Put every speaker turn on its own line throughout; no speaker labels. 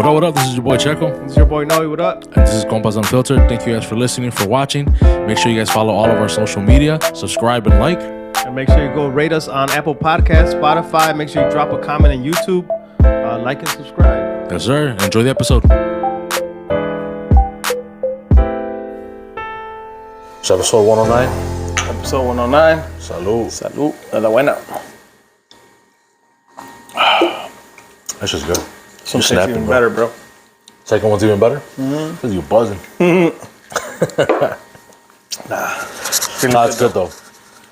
What up? This is your boy Checo.
This is your boy Noe. What up?
And this is Compas Unfiltered. Thank you guys for listening, for watching. Make sure you guys follow all of our social media, subscribe and like.
And make sure you go rate us on Apple Podcasts, Spotify. Make sure you drop a comment on YouTube. Like and subscribe.
Yes, sir. Enjoy the episode. So episode 109.
Episode 109.
Salud.
Salud. De la buena.
That's just good.
Some tastes even better, bro.
Second one's even better? Mm-hmm. Because you buzzing. Nah, it's good though.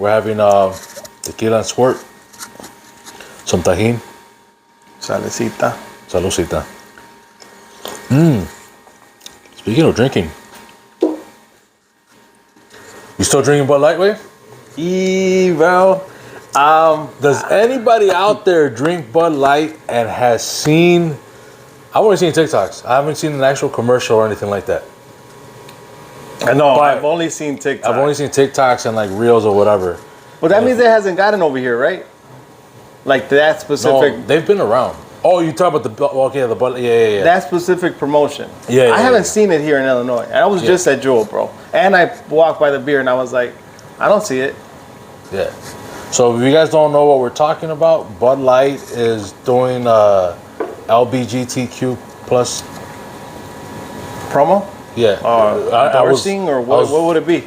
We're having tequila and squirt. Some tajin.
Salecita.
Salucita. Speaking of drinking, you still drinking Bud Light, way?
Bro.
Does anybody out there drink Bud Light and has seen? I've only seen TikToks. I haven't seen an actual commercial or anything like that.
I know. I've only seen TikToks.
I've only seen TikToks and like reels or whatever.
But that means it hasn't gotten over here, right? Like that specific.
No, they've been around. Oh, you talk about the Bud? Yeah.
That specific promotion.
Yeah.
I haven't seen it here in Illinois. I was just at Jewel, bro, and I walked by the beer and I was like, I don't see it.
Yeah. So if you guys don't know what we're talking about, Bud Light is doing LBGTQ plus
promo.
Yeah.
Endorsing or what would it be?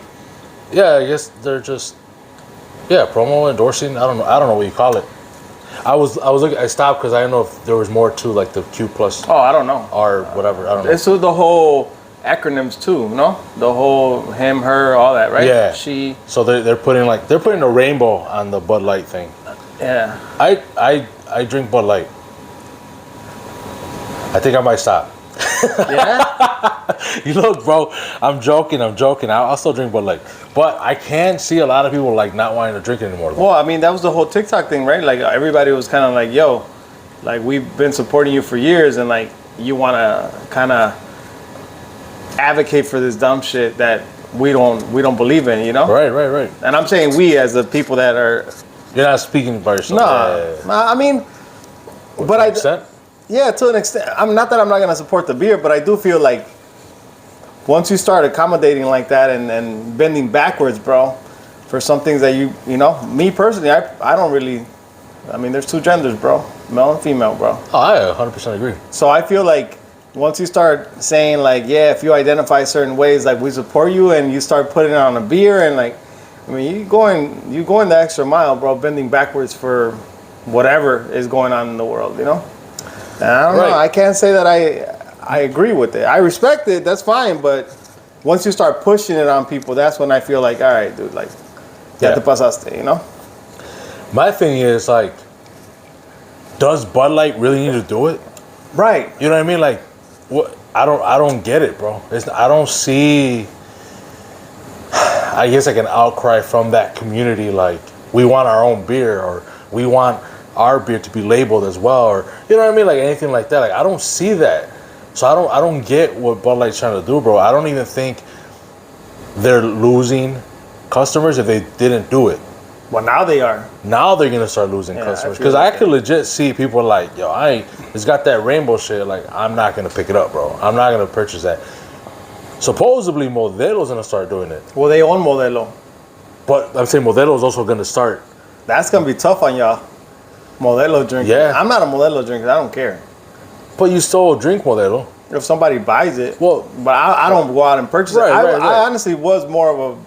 Yeah, I guess they're just promo, endorsing. I don't know what you call it. I was looking. I stopped because I didn't know if there was more to like the Q plus.
Oh, I don't know.
Or whatever. I don't know.
This was the whole acronyms too, no? The whole him, her, all that, right?
Yeah.
She.
So they're putting a rainbow on the Bud Light thing.
Yeah.
I drink Bud Light. I think I might stop.
Yeah.
You look, bro. I'm joking. I'll still drink Bud Light, but I can see a lot of people like not wanting to drink it anymore.
Well, I mean, that was the whole TikTok thing, right? Like everybody was kind of like, "Yo, like we've been supporting you for years, and like you want to kind of advocate for this dumb shit that we don't believe in, you know?"
Right.
And I'm saying we as the people that are.
You're not speaking by yourself.
Nah, I mean, but yeah, to an extent. I'm not that I'm not gonna support the beer, but I do feel like once you start accommodating like that and bending backwards, bro, for some things that you know, me personally, I don't really. I mean, there's two genders, bro, male and female, bro.
Oh, I 100% agree.
So I feel like once you start saying like, yeah, if you identify certain ways, like we support you, and you start putting it on a beer, and like, I mean, you going the extra mile, bro, bending backwards for whatever is going on in the world, you know. And I don't know. I can't say that I agree with it. I respect it. That's fine. But once you start pushing it on people, that's when I feel like, all right, dude, like, ya te pasaste, you know?
My thing is, like, does Bud Light really need to do it?
Right.
You know what I mean? Like, what? I don't get it, bro. I don't see, I guess, like an outcry from that community, like, we want our own beer, or we want our beer to be labeled as well, or you know what I mean, like anything like that. Like I don't see that, so I don't get what Bud Light's trying to do, bro. I don't even think they're losing customers if they didn't do it.
Well, now they are.
Now they're gonna start losing customers, because I could legit see people like, yo, it's got that rainbow shit. Like I'm not gonna pick it up, bro. I'm not gonna purchase that. Supposedly Modelo's gonna start doing it.
Well, they own Modelo,
but I'm saying Modelo's also gonna start.
That's gonna be tough on y'all. Modelo drinker.
Yeah.
I'm not a Modelo drinker. I don't care.
But you still drink Modelo.
If somebody buys it.
Well,
but I don't go out and purchase it.
Right.
I honestly was more of a,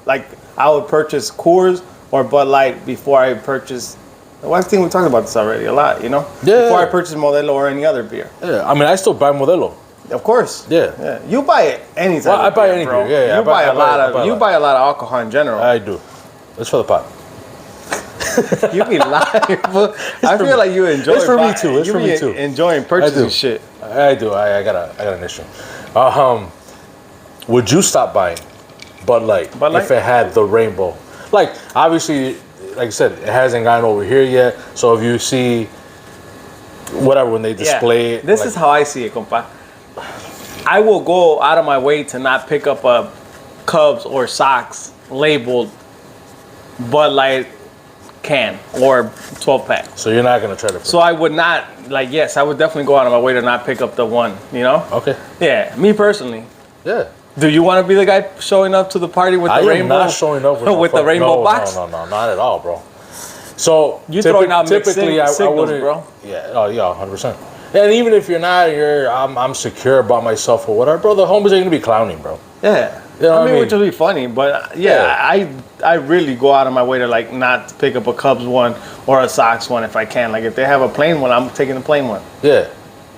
like, I would purchase Coors or Bud Light before I purchase. Well, I think we talked about this already a lot, you know?
Yeah.
Before I purchase Modelo or any other beer.
Yeah. I mean, I still buy Modelo.
Of course.
Yeah.
You buy it anytime.
Well, I buy any beer. Yeah.
You buy a lot of alcohol in general.
I do. It's for the pot.
You be lying, but I feel like you enjoy.
It's for me too. It's for me too.
Enjoying purchasing shit.
I do. I got an issue. Would you stop buying Bud Light if it had the rainbow? Like obviously, like I said, it hasn't gotten over here yet. So if you see whatever when they display it,
this is how I see it, compa. I will go out of my way to not pick up a Cubs or Sox labeled Bud Light can or 12 pack.
So you're not gonna try to.
So I would not yes, I would definitely go out of my way to not pick up the one. You know?
Okay.
Yeah, me personally.
Yeah.
Do you want to be the guy showing up to the party with the rainbow?
I am not showing up
with the rainbow box.
No, not at all, bro. So
you throwing out
typically I wouldn't,
bro.
Yeah. Oh yeah, 100%. And even if you're not, I'm secure about myself or whatever, bro. The homies are gonna be clowning, bro.
Yeah.
You know
I mean, which will be funny, but I really go out of my way to like not pick up a Cubs one or a Sox one if I can. Like if they have a plain one, I'm taking the plain one.
Yeah,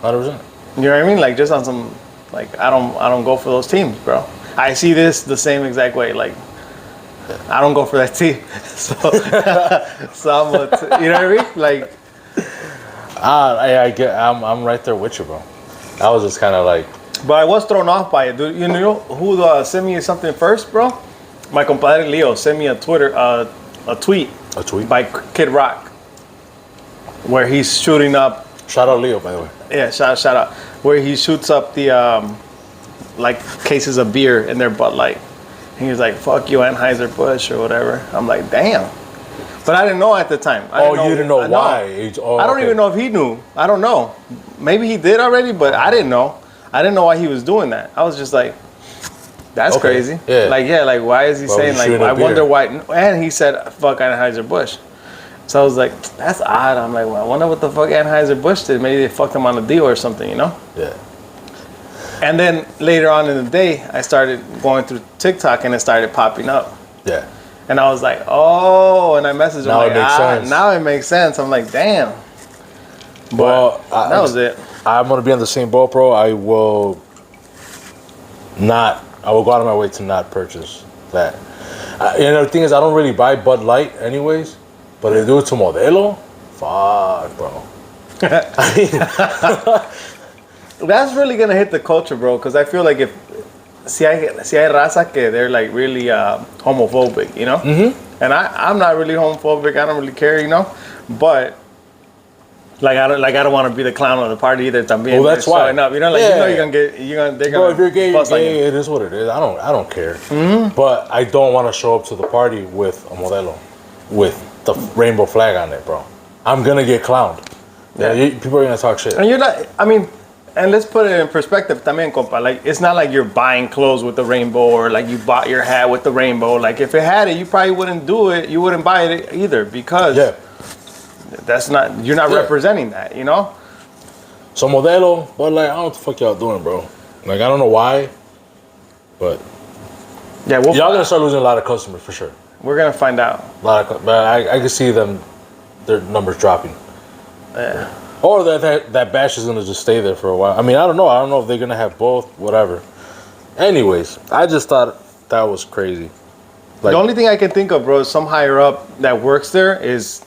100%.
You know what I mean? Like just on some, like I don't go for those teams, bro. I see this the same exact way. Like I don't go for that team, so you know what I mean? Like
I'm right there with you, bro. I was just kind of like.
But I was thrown off by it, dude. You know who sent me something first, bro? My compadre Leo sent me a tweet. A tweet by Kid Rock, where he's shooting up.
Shout out Leo, by the way.
Yeah, shout out. Where he shoots up the like cases of beer in their Budlight. He was like, "Fuck you, Anheuser-Busch," or whatever. I'm like, "Damn." But I didn't know at the time.
You didn't know why?
I don't even know if he knew. I don't know. Maybe he did already, but I didn't know. I didn't know why he was doing that. I was just like, that's crazy.
Yeah.
Like why is he saying like, I wonder why? And he said, fuck Anheuser-Busch. So I was like, that's odd. I'm like, well, I wonder what the fuck Anheuser-Busch did. Maybe they fucked him on a deal or something, you know?
Yeah.
And then later on in the day, I started going through TikTok and it started popping up.
Yeah.
And I was like, oh, and I messaged him
now
like,
it makes sense.
Now it makes sense. I'm like, damn.
But
that was it.
I'm gonna be on the same boat, bro. I will go out of my way to not purchase that. The thing is, I don't really buy Bud Light anyways, but if they do it to Modelo, fuck, bro.
That's really gonna hit the culture, bro, because I feel like si hay raza que they're like really homophobic, you know? Mm-hmm. And I'm not really homophobic. I don't really care, you know? But I don't want to be the clown of the party either. También.
Well, that's why.
Up, you know, like you're gonna they're gonna.
Bro, if you're gay, you're gay. It is what it is. I don't care. Mm-hmm. But I don't want to show up to the party with a Modelo, with the rainbow flag on it, bro. I'm gonna get clowned. Yeah. People are gonna talk shit.
And you're not. I mean, and let's put it in perspective, también, compa. Like it's not like you're buying clothes with the rainbow or like you bought your hat with the rainbow. Like if it had it, you probably wouldn't do it. You wouldn't buy it either because. Yeah. You're not representing that, you know?
So Modelo, but like, I don't know what the fuck y'all doing, bro. Like, I don't know why, but
yeah,
y'all gonna start losing a lot of customers for sure.
We're gonna find out.
But I can see their numbers dropping.
Yeah.
Or that batch is gonna just stay there for a while. I mean, I don't know. I don't know if they're gonna have both, whatever. Anyways, I just thought that was crazy. Like,
the only thing I can think of, bro, is some higher up that works there is,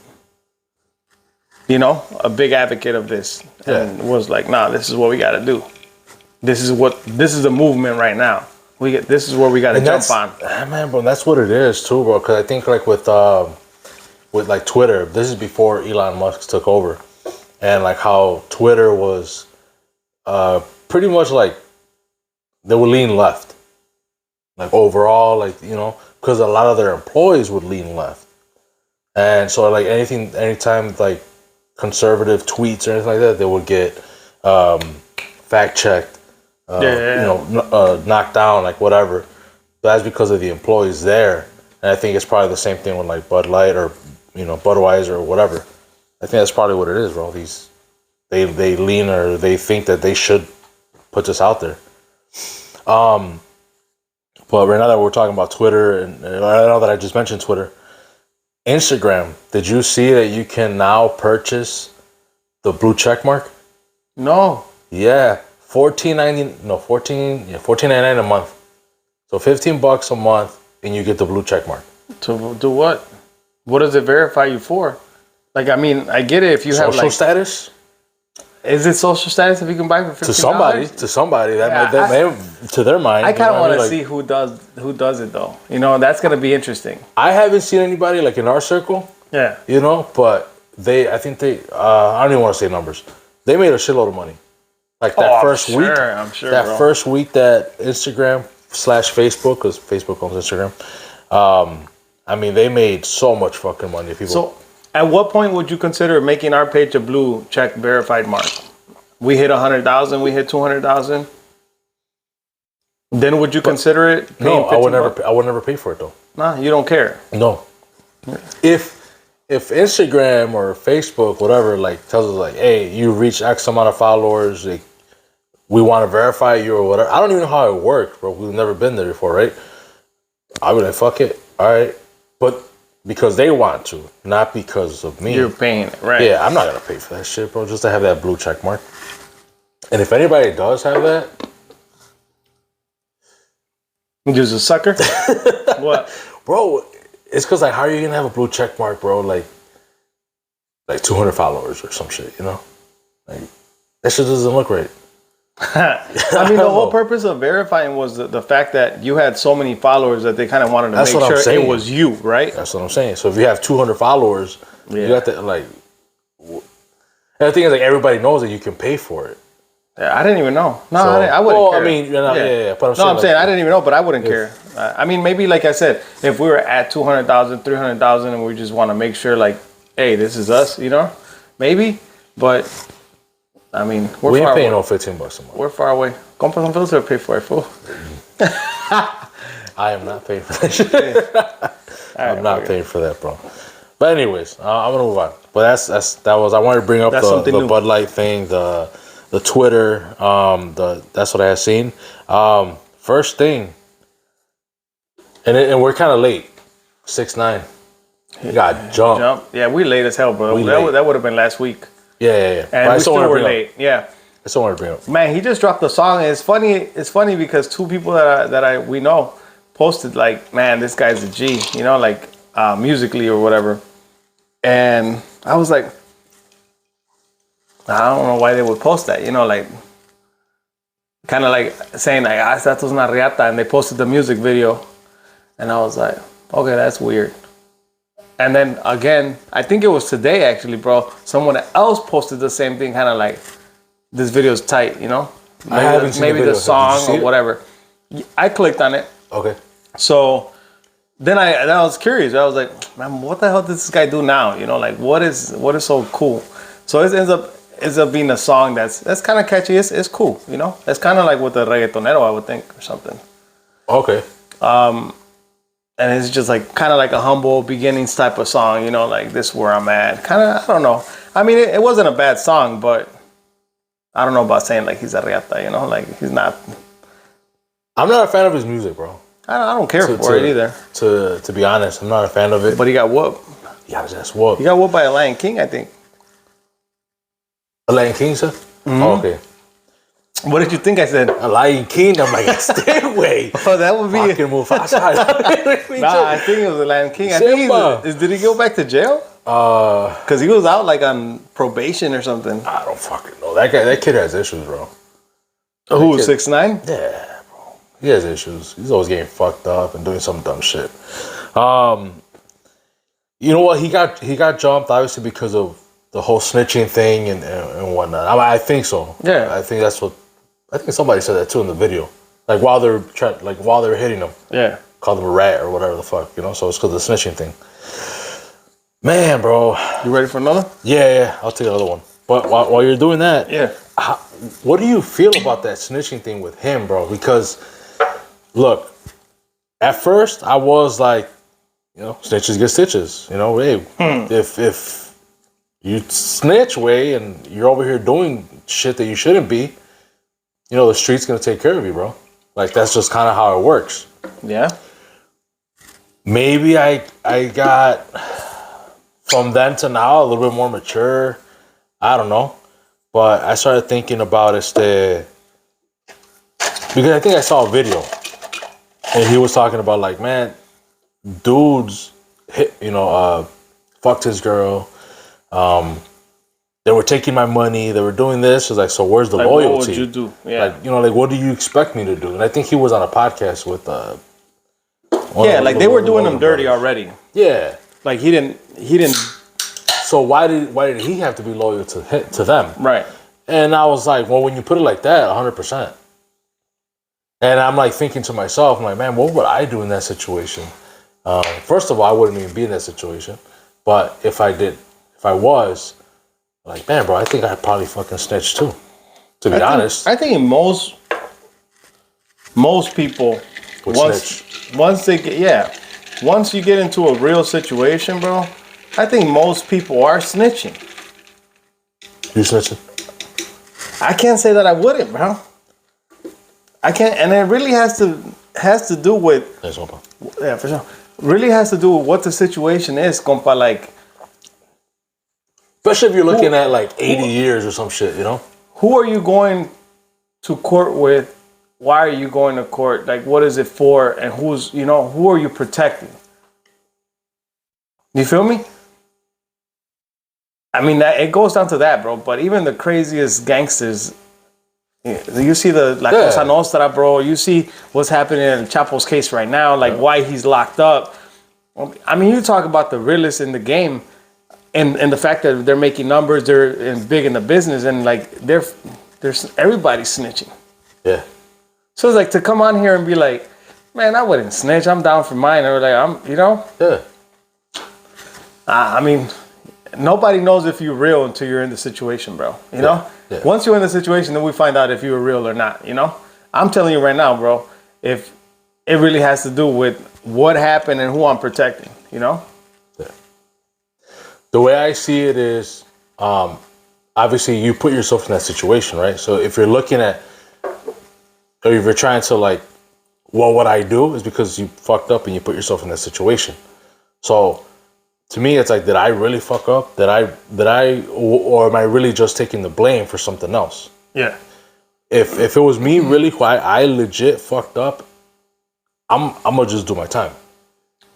you know, a big advocate of this and was like, nah, this is what we got to do. This is the movement right now. This is where we got to jump on.
Man, bro, that's what it is too, bro. Because I think like with like Twitter, this is before Elon Musk took over, and like how Twitter was pretty much like they would lean left, like overall, like, you know, because a lot of their employees would lean left, and so like anytime like conservative tweets or anything like that, they would get fact checked, you know, knocked down, like whatever. But that's because of the employees there, and I think it's probably the same thing with like Bud Light or, you know, Budweiser or whatever. I think that's probably what it is, bro. They lean, or they think that they should put this out there. But right now that we're talking about Twitter, and I know that I just mentioned Twitter, Instagram, did you see that you can now purchase the blue check mark?
No.
Yeah, $14.99 a month. So $15 a month, and you get the blue check mark.
To do what? What does it verify you for? Like, I mean, I get it if you have
social status.
Is it social status if you can buy for $15?
To somebody that may to their mind.
I kind of want to see who does it though. You know, that's gonna be interesting.
I haven't seen anybody like in our circle.
Yeah.
You know, but I think I don't even want to say numbers. They made a shitload of money. Like that first week.
I'm sure.
That first week that Instagram/Facebook, because Facebook owns Instagram. I mean, they made so much fucking money. People.
At what point would you consider making our page a blue check verified mark? We hit 100,000. We hit 200,000. Then would you consider it?
No, I would never pay for it though.
Nah, you don't care.
No. If Instagram or Facebook, whatever, like tells us like, hey, you reach X amount of followers, like, we want to verify you or whatever. I don't even know how it works, bro. We've never been there before, right? I'll be like, fuck it, all right. But because they want to, not because of me.
You're paying it, right?
Yeah, I'm not gonna pay for that shit, bro. Just to have that blue check mark. And if anybody does have that,
you're a sucker. What,
bro? It's because like, how are you gonna have a blue check mark, bro? Like 200 followers or some shit, you know? Like that shit doesn't look right.
I mean, the whole purpose of verifying was the fact that you had so many followers that they kind of wanted to make sure it was you, right?
That's what I'm saying. So if you have 200 followers, you got to like. And the thing is, like, everybody knows that you can pay for it.
Yeah, I didn't even know. No, so, I wouldn't care.
I mean, you're not, yeah. But
I'm saying I didn't even know, but I wouldn't care. I mean, maybe like I said, if we were at 200,000, 300,000, and we just want to make sure, like, hey, this is us, you know, maybe. But I mean,
we ain't paying no $15 a month.
We're far away. Compas Unfiltered pay for it, fool.
I am not paying for that shit. I'm not paying for that, bro. But anyways, I'm gonna move on. But that was I wanted to bring up the Budlight thing, the Twitter, that's what I had seen. First thing, and we're kind of late. 6'9". He got jumped.
Yeah, we late as hell, bro. That would have been last week.
Yeah.
And we still were late. Yeah.
I still want to bring up.
Man, he just dropped the song. And it's funny because two people that we know posted like, man, this guy's a G, you know, like musically or whatever. And I was like, I don't know why they would post that, you know, like kind of like saying like, esta es una riata, and they posted the music video. And I was like, okay, that's weird. And then again, I think it was today actually, bro. Someone else posted the same thing, kind of like, this video's tight, you know? Maybe the song or whatever. I clicked on it.
Okay.
So then I was curious. I was like, man, what the hell does this guy do now? You know, like what is so cool? So it ends up being a song that's kind of catchy. It's cool, you know? It's kind of like with the reggaetonero, I would think, or something.
Okay.
And it's just like kind of like a humble beginnings type of song, you know, like this is where I'm at. Kind of, I don't know. I mean, it wasn't a bad song, but I don't know about saying like he's a riata, you know, like he's not.
I'm not a fan of his music, bro.
I don't care for it either.
To be honest, I'm not a fan of it.
But he got whooped.
Yeah, just whooped.
He got whooped by a Lion King, I think.
A Lion King, sir? Mm-hmm. Oh, okay.
What did you think I said?
A Lion King? I'm like, stay away.
Oh, that would be
fucking Mufasa.
Nah, I think it was a Lion King. I think did he go back to jail? Because he was out like on probation or something.
I don't fucking know. That kid has issues, bro.
Who, 6'9"?
Yeah, bro. He has issues. He's always getting fucked up and doing some dumb shit. You know what? He got jumped obviously because of the whole snitching thing and whatnot. I think so. Yeah. I think somebody said that too in the video. Like while they're hitting him. Yeah. Called him a rat or whatever the fuck, you know? So it's because of the snitching thing. Man, bro.
You ready for another?
Yeah. I'll take another one. But while you're doing that, what do you feel about that snitching thing with him, bro? Because, look, at first I was like, you know, snitches get stitches. You know, hey, if you snitch way and you're over here doing shit that you shouldn't be, you know, the street's gonna take care of you, bro. Like that's just kind of how it works. Yeah. Maybe I got from then to now a little bit more mature. I don't know, but I started thinking about because I think I saw a video and he was talking about like, man, dudes fucked his girl. They were taking my money. They were doing this. It's like, so where's the loyalty?
What would you do? Yeah.
Like, you know, like what do you expect me to do? And I think he was on a podcast with
they were doing him dirty already.
Yeah.
Like he didn't.
So why did he have to be loyal to them?
Right.
And I was like, well, when you put it like that, 100%. And I'm like thinking to myself, I'm like, man, what would I do in that situation? First of all, I wouldn't even be in that situation. But if I did if I was, like, man, bro, I think I'd probably fucking snitch too. To be honest.
I think most people, once you get into a real situation, bro, I think most people are snitching.
You snitching?
I can't say that I wouldn't, bro. I can't, and it really has to do with, yeah, for sure. Really has to do with what the situation is, compa. Like,
especially if you're looking at like 80 years or some shit, you know?
Who are you going to court with? Why are you going to court? Like, what is it for? And who are you protecting? You feel me? I mean, it goes down to that, bro. But even the craziest gangsters, you see the La Cosa Nostra, bro. You see what's happening in Chapo's case right now, like why he's locked up. I mean, you talk about the realest in the game, and the fact that they're making numbers, they're big in the business, and like there's everybody's snitching.
Yeah.
So it's like to come on here and be like, man, I wouldn't snitch. I'm down for mine. Or like
Yeah.
I mean, nobody knows if you're real until you're in the situation, bro. You know?
Yeah.
Once you're in the situation, then we find out if you're real or not, you know? I'm telling you right now, bro, if it really has to do with what happened and who I'm protecting, you know?
Yeah. The way I see it is, obviously you put yourself in that situation, right? So if you're looking at, or if you're trying to like, well, what I do is because you fucked up and you put yourself in that situation. So to me, it's like, did I really fuck up? Or am I really just taking the blame for something else?
Yeah.
If it was me really, I legit fucked up, I'm gonna just do my time.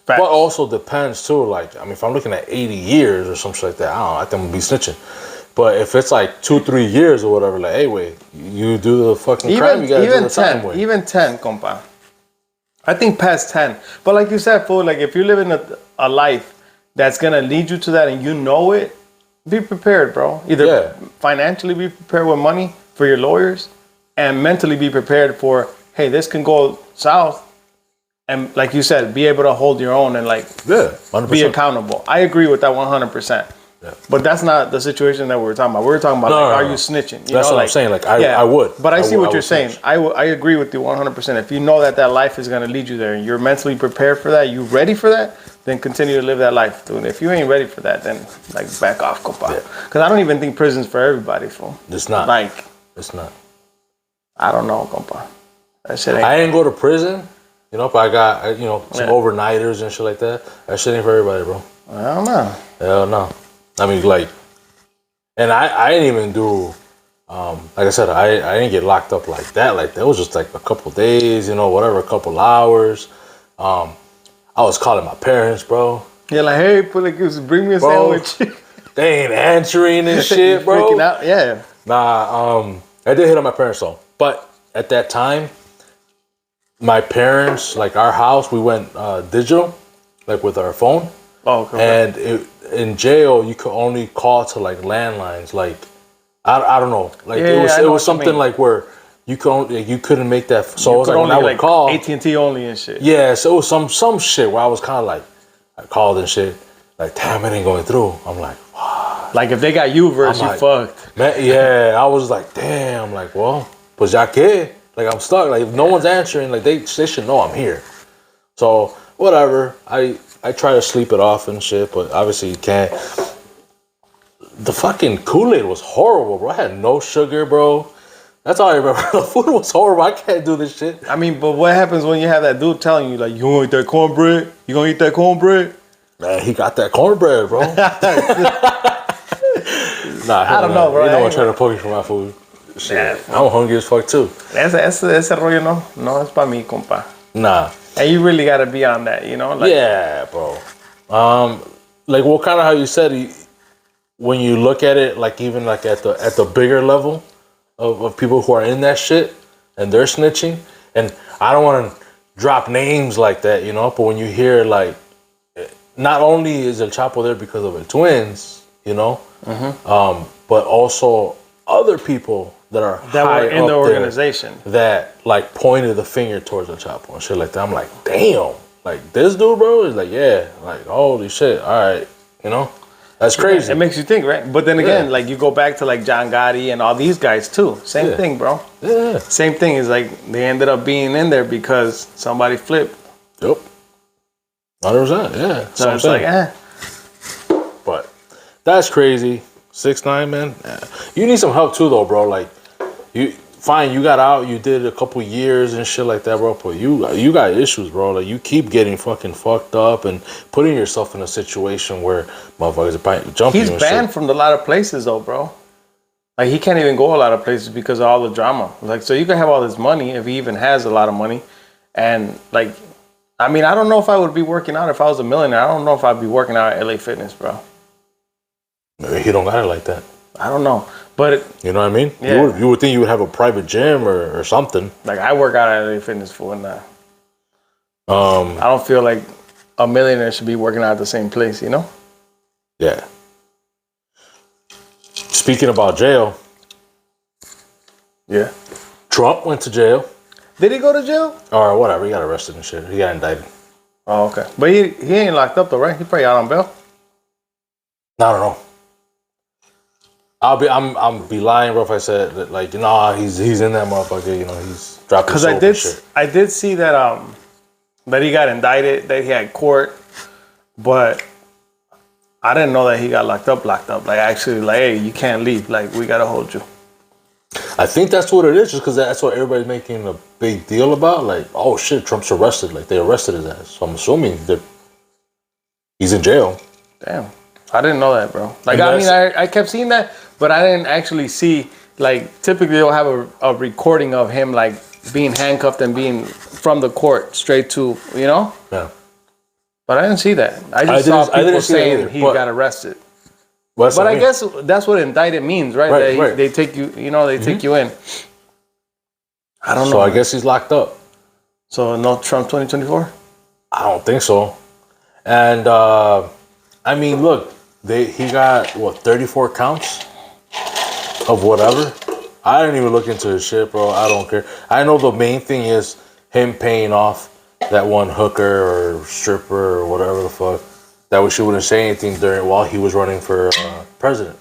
Facts. But also depends too. Like, I mean, if I'm looking at 80 years or something like that, I think I'm gonna be snitching. But if it's like 2-3 years or whatever, like, hey, wait, you do the fucking crime, you gotta do the time way.
Even 10, compa. I think past 10. But like you said, fool, like if you're living a life that's gonna lead you to that and you know it, be prepared, bro. Either financially be prepared with money for your lawyers and mentally be prepared for, hey, this can go south. And like you said, be able to hold your own and like
100%.
Be accountable. I agree with that 100%. Yeah. But that's not the situation that we're talking about. We're talking about are you snitching?
That's what I'm saying. Like I would.
But I see what you're saying. I agree with you 100%. If you know that life is going to lead you there and you're mentally prepared for that, you ready for that, then continue to live that life, dude. If you ain't ready for that, then like back off, compa. Because I don't even think prison's for everybody, fool.
It's not.
Like
it's not.
I don't know, compa. That shit ain't.
I didn't go to prison, but I got some overnighters and shit like that. That shit ain't for everybody, bro.
I don't know.
Hell no. I mean, like, and I didn't even do, like I said, I didn't get locked up like that. Like, that was just like a couple days, whatever, a couple hours. I was calling my parents, bro.
Yeah, like, hey, bring me a sandwich.
They ain't answering and shit, bro.
Freaking out, yeah.
Nah, I did hit on my parents though. But at that time, my parents, like our house, we went digital, like with our phone.
Oh, okay.
And in jail, you could only call to like landlines. Like, I don't know. Like it was something like where you couldn't make that. So it was like when I would call
AT&T only and shit.
Yeah, so it was some shit where I was kind of like, I called and shit. Like, damn, it ain't going through. I'm like, wow.
Like if they got you versus you fucked.
Man, yeah, I was like, damn. Like, well, pues ya que? Like I'm stuck. Like if no one's answering, like they should know I'm here. So whatever. I try to sleep it off and shit, but obviously you can't. The fucking Kool-Aid was horrible, bro. I had no sugar, bro. That's all I remember. The food was horrible. I can't do this shit.
I mean, but what happens when you have that dude telling you, like, you gonna eat that cornbread? You gonna eat that cornbread?
Man, he got that cornbread, bro. Nah,
I don't know, bro.
You know I'm trying to poke you for my food. Shit, yeah, I'm hungry as fuck, too.
Ese rollo no es pa' mí, compa.
Nah.
And you really gotta be on that, Like,
yeah, bro. Like, well, kind of how you said, when you look at it, like even like at the bigger level of people who are in that shit and they're snitching, and I don't want to drop names like that, but when you hear like, not only is El Chapo there because of the twins, but also other people that were
in the organization
that like pointed the finger towards El Chapo and shit like that. I'm like, damn, like this dude, bro, is like, yeah, like holy shit, all right, That's crazy.
It makes you think, right? But then again, like you go back to like John Gotti and all these guys too. Same thing, bro.
Yeah.
Same thing is like they ended up being in there because somebody flipped.
Yep. 100%. Yeah.
So it's like,
But that's crazy. 6ix9ine, man. You need some help too, though, bro. Like, you got out, you did a couple years and shit like that, bro. But you got issues, bro. Like, you keep getting fucking fucked up and putting yourself in a situation where motherfuckers are probably jumping.
He's banned from a lot of places, though, bro. Like, he can't even go a lot of places because of all the drama. Like, so you can have all this money if he even has a lot of money, and like, I mean, I don't know if I would be working out if I was a millionaire. I don't know if I'd be working out at LA Fitness, bro.
Maybe he don't got it like that.
I don't know, but
you know what I mean?
Yeah.
You would think you would have a private gym or something.
Like, I work out at LA Fitness for and I don't feel like a millionaire should be working out at the same place, you know?
Yeah. Speaking about jail.
Yeah.
Trump went to jail.
Did he go to jail?
Or whatever, he got arrested and shit. He got indicted.
Oh, okay. But he ain't locked up though, right? He probably out on bail.
I don't know. I'm be lying, bro, if I said that, like, nah, he's in that motherfucker. You know, he's dropping.
Because I did see that that he got indicted, that he had court, but I didn't know that he got locked up. Like, actually, like, hey, you can't leave. Like, we gotta hold you.
I think that's what it is, just because that's what everybody's making a big deal about. Like, oh shit, Trump's arrested. Like, they arrested his ass. So I'm assuming that he's in jail.
Damn. I didn't know that, bro. Like, I mean, I kept seeing that, but I didn't actually see, like, typically they'll have a recording of him, like, being handcuffed and being from the court straight to, you know?
Yeah.
But I didn't see that. I just saw people saying he got arrested. But I guess that's what indicted means, right?
Right.
They take you, you know, they take you in. I don't know.
So I guess he's locked up.
So no Trump 2024?
I don't think so. And, I mean, look, he got, 34 counts of whatever? I didn't even look into his shit, bro. I don't care. I know the main thing is him paying off that one hooker or stripper or whatever the fuck. That way she wouldn't say anything while he was running for president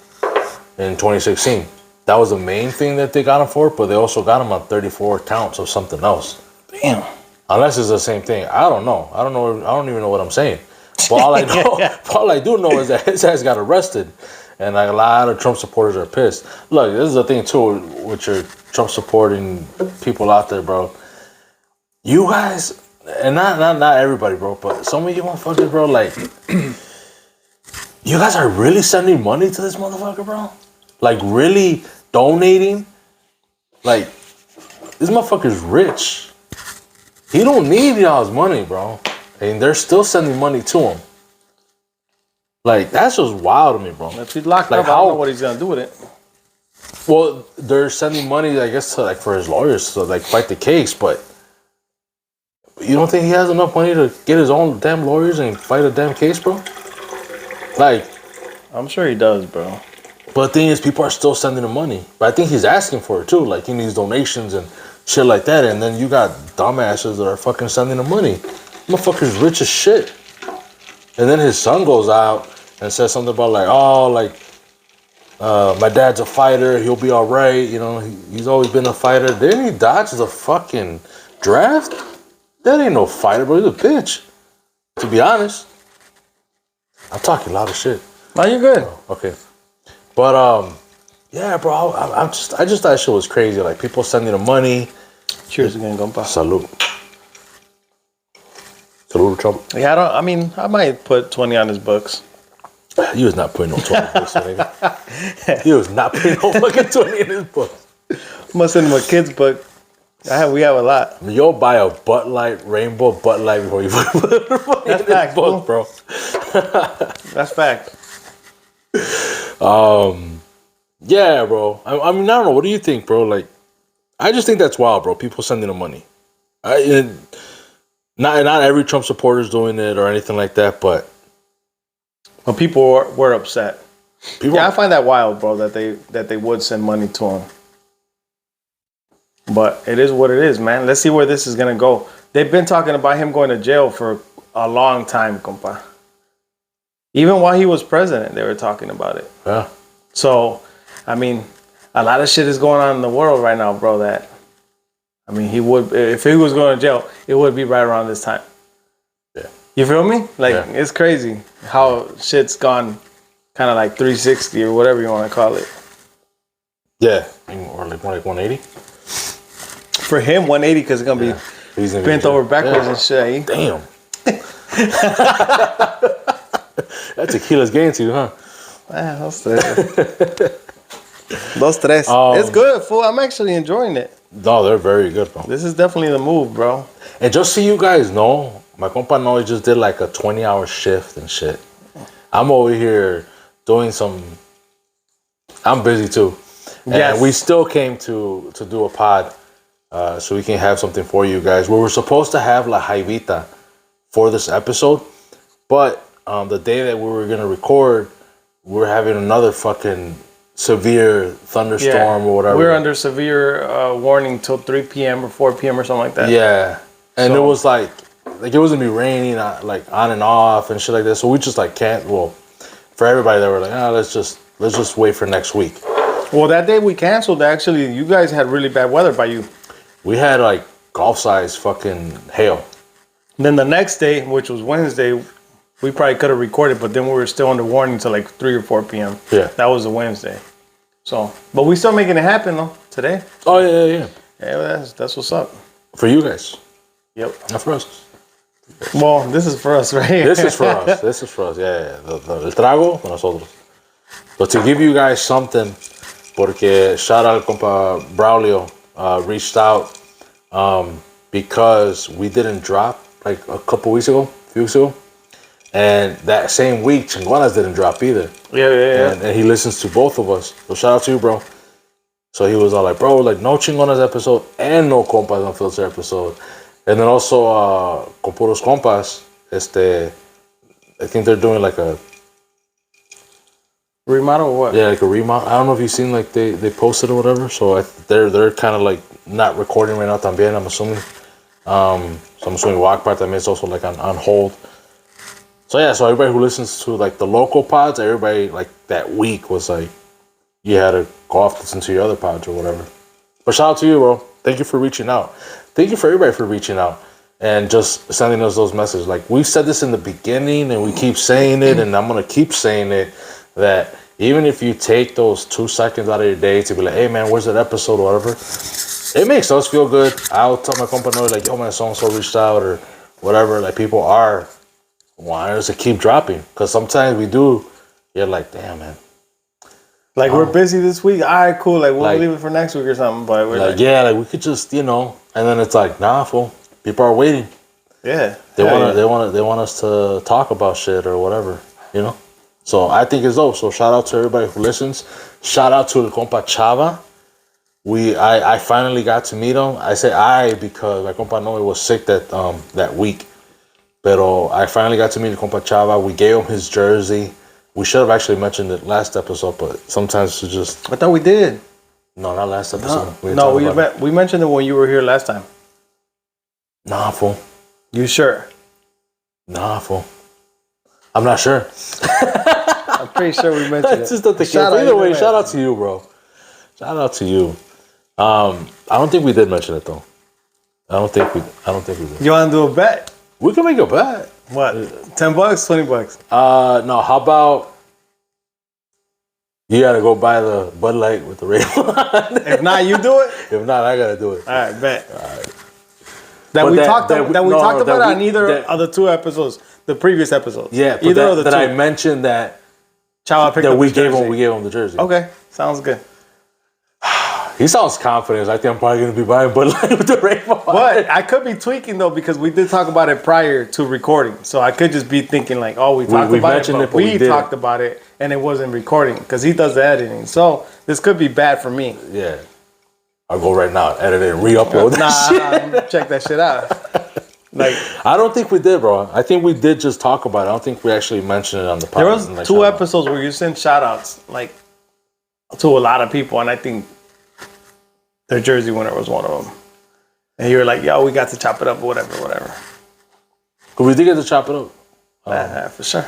in 2016. That was the main thing that they got him for, but they also got him on 34 counts of something else.
Damn.
Unless it's the same thing. I don't know. I don't even know what I'm saying. But all I do know is that his ass got arrested, and like a lot of Trump supporters are pissed. Look, this is the thing too with your Trump supporting people out there, bro. You guys, and not everybody, bro, but some of you motherfuckers, bro, like, you guys are really sending money to this motherfucker, bro. Like, really donating. Like, this motherfucker's rich. He don't need y'all's money, bro. And they're still sending money to him. Like, that's just wild to me, bro.
If he's locked up, I don't know what he's gonna do with it.
Well, they're sending money, I guess, to, like, for his lawyers to, like, fight the case, but you don't think he has enough money to get his own damn lawyers and fight a damn case, bro? Like,
I'm sure he does, bro.
But the thing is, people are still sending him money. But I think he's asking for it too. Like, he needs donations and shit like that. And then you got dumbasses that are fucking sending him money. Motherfucker's rich as shit. And then his son goes out and says something about like, oh, like, my dad's a fighter. He'll be all right. You know, he's always been a fighter. Then he dodges a fucking draft. That ain't no fighter, bro. He's a bitch. To be honest. I'm talking a lot of shit.
No, you're good.
Okay. But, yeah, bro, I just thought that shit was crazy. Like, people sending him money.
Cheers again, compa.
Salud. Salud, Trump.
Yeah, I might put 20 on his books.
He was not putting no 20 in his books, nigga. He was not putting no fucking 20 in his books.
I'm gonna send him a kid's book. We have a lot.
You'll buy a Budlight, rainbow Budlight before you put
That's
in
fact,
his book, bro.
That's fact.
Yeah, bro. I mean, I don't know. What do you think, bro? Like, I just think that's wild, bro. People sending him money. Not every Trump supporter is doing it or anything like that, but
people were upset. I find that wild, bro. That they would send money to him. But it is what it is, man. Let's see where this is gonna go. They've been talking about him going to jail for a long time, compa. Even while he was president, they were talking about it.
Yeah.
So, I mean, a lot of shit is going on in the world right now, bro. That, I mean, he would, if he was going to jail, it would be right around this time.
Yeah.
You feel me? Like, it's crazy how shit's gone kind of like 360 or whatever you want to call it.
Yeah. Or like 180.
For him, 180 because it's going to be bent over backwards and shit.
Damn. That tequila's getting to you, huh?
Dos tres. It's good, fool. I'm actually enjoying it.
No, they're very good, bro.
This is definitely the move, bro.
And just so you guys know, my compa Noe just did like a 20-hour shift and shit. I'm over here doing some... I'm busy too. And we still came to do a pod so we can have something for you guys. We were supposed to have La Jaivita for this episode, but the day that we were going to record, we're having another fucking severe thunderstorm or whatever.
We're under severe warning till 3 p.m. or 4 p.m. or something like that.
Yeah. And it was like it was going to be raining like on and off and shit like that. So we just like can't, for everybody that were like, let's just wait for next week.
Well, that day we canceled, actually, you guys had really bad weather by you.
We had like golf-size fucking hail.
And then the next day, which was Wednesday, we probably could have recorded, but then we were still under warning till like 3 or 4 p.m.
Yeah.
That was a Wednesday. So, but we still making it happen though, today.
Oh, yeah.
Yeah, that's what's up.
For you guys.
Yep.
Not for us.
Well, this is for us, right?
This is for us. Yeah. El trago, para nosotros. But to give you guys something, porque shout out compa Braulio reached out because we didn't drop like a few weeks ago. And that same week, Chinguanas didn't drop either.
Yeah.
And he listens to both of us. So shout out to you, bro. So he was all like, bro, like no Chingonas episode and no Compas Unfiltered episode. And then also con puros compas, I think they're doing like a
remodel or what?
Yeah, like a remodel. I don't know if you've seen like they posted or whatever. So they're kind of like not recording right now también, I'm assuming. So I'm assuming Walk Part también is also like on hold. So yeah, so everybody who listens to like the local pods, everybody like that week was like, you had to go off listen to your other pods or whatever. But shout out to you, bro. Thank you for reaching out. Thank you for everybody for reaching out and just sending us those messages. Like we said this in the beginning and we keep saying it and I'm going to keep saying it, that even if you take those 2 seconds out of your day to be like, hey man, where's that episode or whatever, it makes us feel good. I'll tell my company like, yo man, so-and-so reached out or whatever. Like people are wanting us to keep dropping because sometimes we do. You're like, damn man.
Like we're busy this week. All right, cool. Like we'll leave it for next week or something. But we're like
yeah, we could just, and then it's like, nah, fool. People are waiting.
Yeah.
They want us to talk about shit or whatever, So I think it's dope. So shout out to everybody who listens. Shout out to the compa Chava. I finally got to meet him. I say I because my compa Noe was sick that week. Pero I finally got to meet the compa Chava. We gave him his jersey. We should have actually mentioned it last episode, but sometimes it's just...
I thought we did.
No, not last episode.
We mentioned it when you were here last time.
Nah, fool.
You sure?
Nah, fool. I'm not sure.
I'm pretty sure we mentioned it.
Just the either way, shout out to you, bro. Shout out to you. I don't think we did mention it though. I don't think we did.
You want to do a bet?
We can make a bet.
What? $10, $20?
No. How about you gotta go buy the Budlight with the rainbow?
If not, you do it.
If not, I gotta do it.
All right, bet. All right. That we talked about on either of the 2 episodes, the previous episodes.
Yeah,
either of the 2.
I mentioned that.
Chava picked up
we gave him the jersey.
Okay, sounds good.
He sounds confident. I think I'm probably going to be buying Bud Light with the rainbow.
But I could be tweaking, though, because we did talk about it prior to recording. So I could just be thinking, like, we talked about it, but we talked about it, and it wasn't recording, because he does the editing. So this could be bad for me.
Yeah. I'll go right now, edit it, and re-upload that shit.
Check that shit out. Like,
I don't think we did, bro. I think we did just talk about it. I don't think we actually mentioned it on the podcast.
There was 2 episodes where you sent shout-outs, like, to a lot of people, and I think their jersey winner was one of them. And you were like, yo, we got to chop it up or whatever.
But we did get to chop it up.
For sure.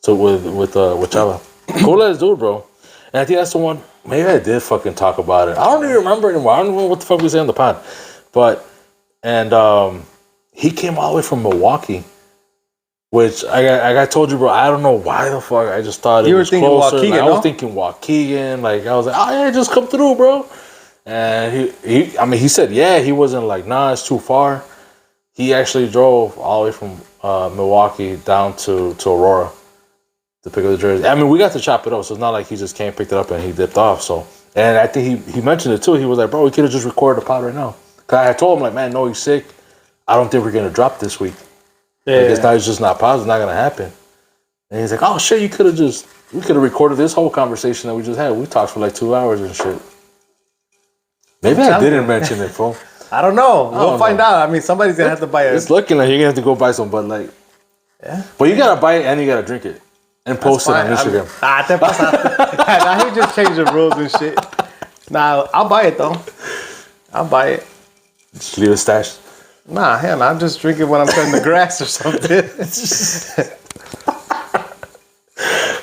So with Chava. Cool ass dude, bro. And I think that's the one. Maybe I did fucking talk about it. I don't even remember anymore. I don't know what the fuck we say on the pod. But he came all the way from Milwaukee, which I told you, bro. I don't know why the fuck. I just thought
you
it
were
was
thinking
closer.
Waukegan,
Like, I
no?
was thinking Waukegan. Like I was like, oh yeah, just come through, bro. And he said, yeah, he wasn't like, nah, it's too far. He actually drove all the way from Milwaukee down to Aurora to pick up the jersey. I mean, we got to chop it up, so it's not like he just came, picked it up, and he dipped off. So, and I think he mentioned it too. He was like, bro, we could have just recorded the pod right now. Cause I told him like, man, no, he's sick. I don't think we're gonna drop this week.
Yeah.
Like, it's just not possible. It's not gonna happen. And he's like, oh shit, we could have recorded this whole conversation that we just had. We talked for like 2 hours and shit. Maybe I didn't mention it, fool.
I don't know. We'll find out. I mean, somebody's gonna have to buy it.
It's looking like you're gonna have to go buy some Bud Light.
Yeah.
But you gotta buy it and you gotta drink it. And post it on Instagram.
Te pasaste. Now he just changed the rules and shit. Nah, I'll buy it though. I'll buy it.
Just leave it stashed.
Nah, hell, I'll just drink it when I'm cutting the grass or something.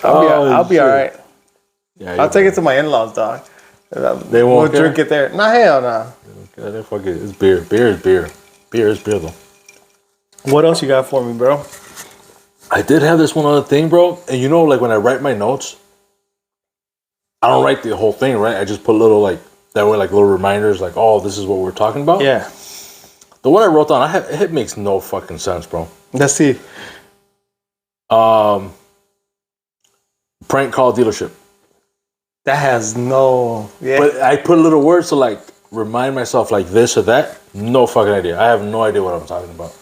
I'll be all right.
Yeah,
I'll take it to my in-laws, dog.
They won't
drink it there. Nah, hell no.
Okay, fuck it. It's beer. Beer is beer. Beer is beer, though.
What else you got for me, bro?
I did have this one other thing, bro. And you know, like when I write my notes, I don't write the whole thing, right? I just put little little reminders, like, oh, this is what we're talking about.
Yeah.
The one I wrote down, it makes no fucking sense, bro.
Let's see.
Prank call dealership.
That has no. Yeah.
But I put little words to like remind myself like this or that. No fucking idea. I have no idea what I'm talking about.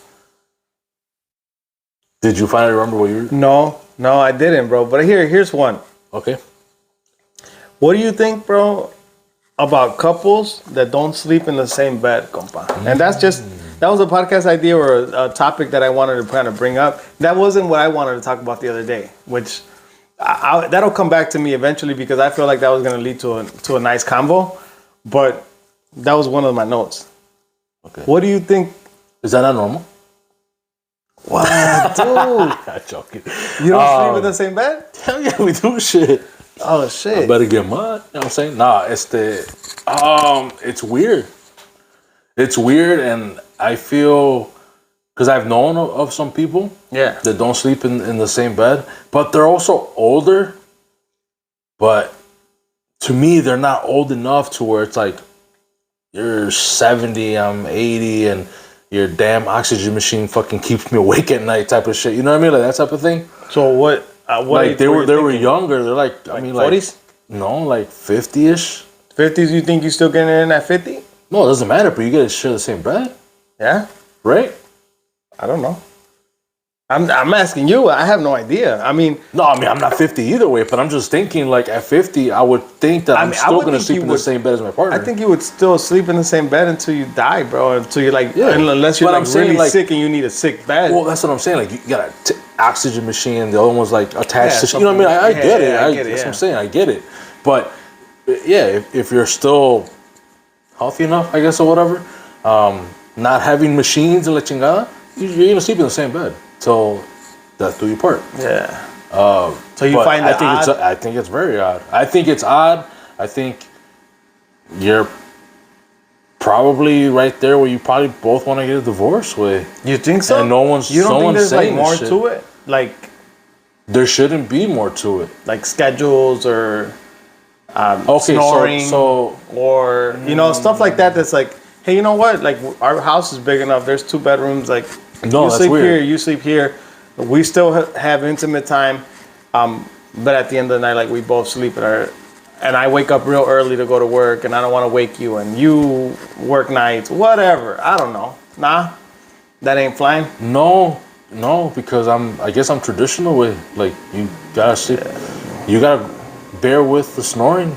Did you finally remember what you were?
No, I didn't, bro. But here's one.
Okay.
What do you think, bro, about couples that don't sleep in the same bed, compa? And that was a podcast idea or a topic that I wanted to kind of bring up. That wasn't what I wanted to talk about the other day, which that'll come back to me eventually because I feel like that was going to lead to a nice convo. But that was one of my notes.
Okay.
What do you think?
Is that not normal?
What, dude?
I'm joking.
You don't sleep in the same bed?
Hell yeah, we do shit.
Oh shit!
I better get mine. You know what I'm saying? Nah, it's weird. It's weird, and I feel because I've known of some people,
yeah,
that don't sleep in the same bed, but they're also older. But to me, they're not old enough to where it's like you're 70, I'm 80, and your damn oxygen machine fucking keeps me awake at night, type of shit. You know what I mean? Like that type of thing.
So what?
Like they were younger. They're like I mean, like
40s?
No, like 50ish.
50s? You think you still getting in at 50?
No, it doesn't matter. But you gotta share the same bed,
Yeah.
right?
I don't know. I'm asking you. I have no idea. I mean,
No, I mean I'm not 50 either way. But I'm just thinking like at 50, I would think that I'm still gonna sleep in the same bed as my partner.
I think you would still sleep in the same bed until you die, bro. Until you're like, unless you're
But
like
I'm saying,
really
like-
sick and you need a sick bed.
Well, that's what I'm saying. Like you got an oxygen machine. The other one's like attached
Yeah,
to. You know what I mean? I
something-
get it.
yeah, I get it,
That's
yeah.
what I'm saying. I get it. But yeah, if you're still healthy enough, I guess, or whatever, not having machines and la chingada, you're gonna sleep in the same bed till death do you part.
Yeah. So you
But
find that odd?
I think it's very odd. I think it's odd. I think you're probably right there where you probably both want to get a divorce with.
You think so?
And no one's.
You don't
no
think
one's
there's like
saying
more
this shit.
to it?
There shouldn't be more to it.
Like schedules or
Okay,
snoring
so
or stuff like that. That's like, hey, you know what? Like our house is big enough. There's 2 bedrooms. Like
No,
you
that's
sleep
weird.
here, you sleep here. We still have intimate time, but at the end of the night, like we both sleep at our. And I wake up real early to go to work, and I don't want to wake you, and you work nights, whatever. I don't know. Nah, that ain't flying.
no, because I guess I'm traditional with like you gotta sleep. You gotta bear with the snoring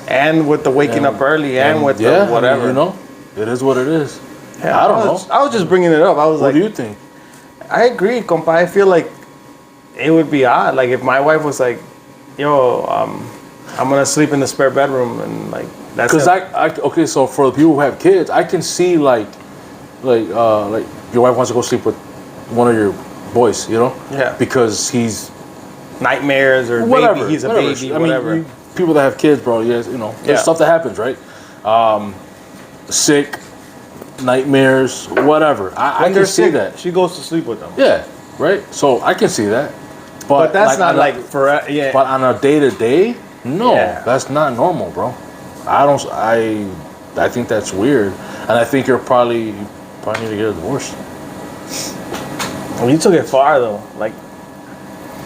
And with the waking up early, and with the whatever.
I mean, it is what it is.
Yeah,
I don't know.
I was just bringing it up. I was
What
like,
do you think?
I agree, compa. I feel like it would be odd. Like if my wife was like, "Yo, I'm gonna sleep in the spare bedroom," and like that's
Because
it.
okay, so for the people who have kids, I can see like your wife wants to go sleep with one of your boys,
Yeah.
because he's
nightmares or
whatever,
maybe he's a
whatever.
baby, whatever.
People that have kids, bro, yes, there's stuff that happens, right? Sick, nightmares, whatever. I can see that.
She goes to sleep with them.
Yeah, right? So I can see that.
But that's not like for, yeah.
But on a day-to-day, no, that's not normal, bro. I think that's weird. And I think you probably need to get a divorce.
Well, you took it far though, like,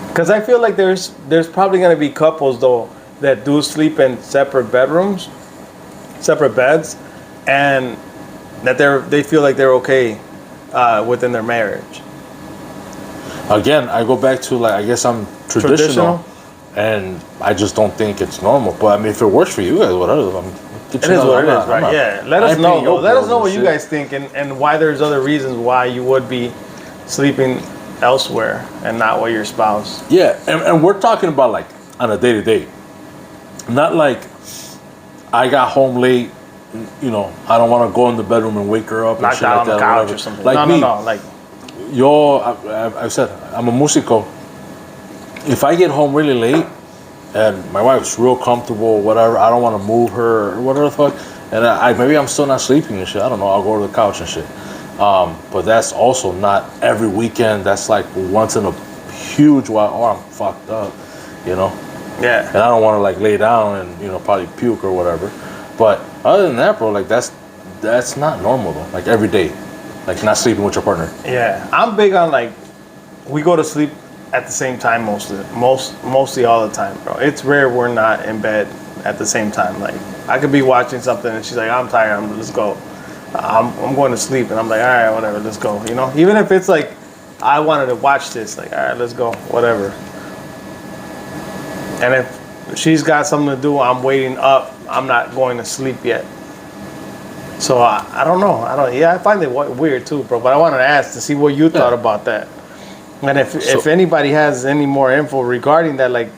because I feel like there's probably gonna be couples though that do sleep in separate bedrooms, separate beds, and that they feel like they're okay within their marriage.
Again, I go back to I guess I'm traditional, and I just don't think it's normal. But I mean, if it works for you guys, whatever.
It is what it is, right? Yeah. Let us know though. Let us know what you guys think and why there's other reasons why you would be sleeping elsewhere and not with your spouse.
Yeah, and we're talking about on a day-to-day. Not like I got home late, I don't want to go in the bedroom and wake her up and shit like that. On the couch or something. No. I've said, I'm a músico. If I get home really late and my wife's real comfortable, whatever, I don't want to move her or whatever the fuck, and maybe I'm still not sleeping and shit, I don't know, I'll go to the couch and shit. But that's also not every weekend. That's like once in a huge while. I'm fucked up, Yeah. And I don't want to lay down and probably puke or whatever. But other than that, bro, that's not normal though. Every day, not sleeping with your partner.
Yeah, I'm big on we go to sleep at the same time mostly all the time, bro. It's rare we're not in bed at the same time. I could be watching something and she's like, I'm tired. Let's go. I'm going to sleep, and I'm like, all right, whatever, let's go. Even if it's I wanted to watch this, all right, let's go, whatever. And if she's got something to do, I'm waiting up. I'm not going to sleep yet. So I don't know. I find it weird too, bro. But I wanted to ask to see what you thought about that. And if anybody has any more info regarding that,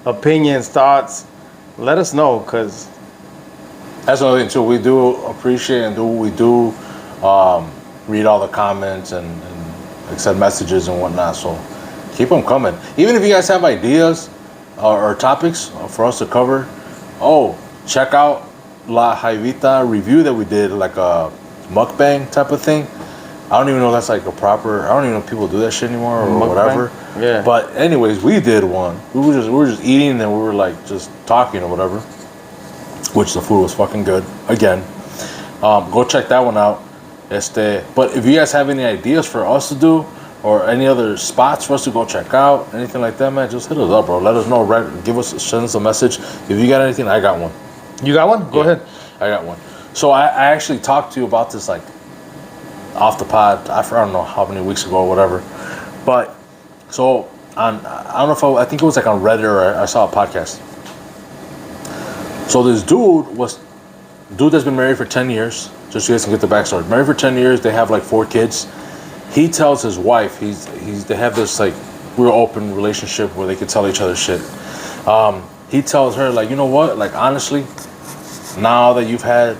opinions, thoughts, let us know, because
that's another thing too. We do appreciate and do what we do. Read all the comments and send messages and whatnot. So keep them coming. Even if you guys have ideas or topics for us to cover, check out La Jaivita review that we did, a mukbang type of thing. I don't even know if that's a proper. I don't even know if people do that shit anymore or mukbang? Whatever.
Yeah.
But anyways, we did one. We were just eating and we were just talking or whatever. Which the food was fucking good. Again, go check that one out. But if you guys have any ideas for us to do or any other spots for us to go check out, anything like that, man, just hit us up, bro. Let us know. Send us a message. If you got anything, I got one.
You got one? Go ahead.
I got one. So I actually talked to you about this off the pod. I don't know how many weeks ago or whatever. But so I don't know if I think it was on Reddit or I saw a podcast. So this dude that's been married for 10 years, just so you guys can get the backstory. Married for 10 years, they have 4 kids. He tells his wife, they have this real open relationship where they can tell each other shit. He tells her, you know what, honestly, now that you've had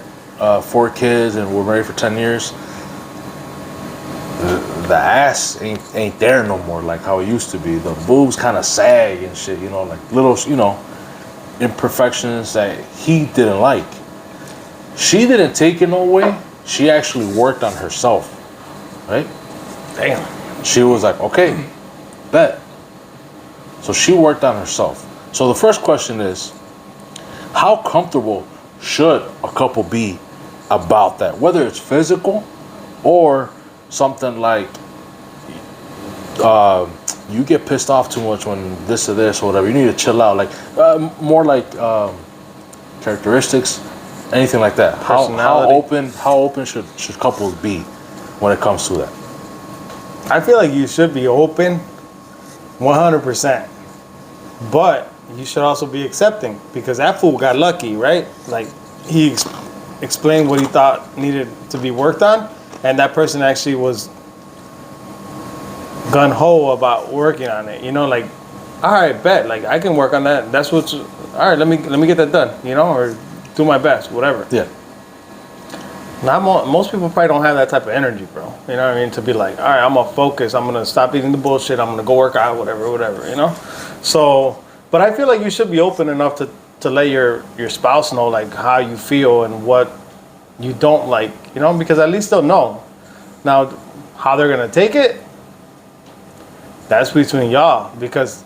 4 kids and we're married for 10 years, the ass ain't there no more how it used to be. The boobs kind of sag and shit, little, imperfections that he didn't like. She didn't take it no way. She actually worked on herself, right?
Damn.
She was like, okay, bet. So she worked on herself. So the first question is, how comfortable should a couple be about that? Whether it's physical or something you get pissed off too much when this or this or whatever. You need to chill out. More characteristics, anything like that. How open should couples be when it comes to that?
I feel like you should be open 100%. But you should also be accepting, because that fool got lucky, right? He explained what he thought needed to be worked on, and that person actually was gun-ho about working on it, all right, bet, I can work on that. That's all right, let me get that done, or do my best, whatever.
Yeah.
Most people probably don't have that type of energy, bro. You know what I mean? To be like, all right, I'm gonna focus. I'm gonna stop eating the bullshit. I'm gonna go work out, whatever. You know. So, but I feel like you should be open enough to let your spouse know like how you feel and what you don't like. You know, because at least they'll know. Now, how they're gonna take it, that's between y'all. Because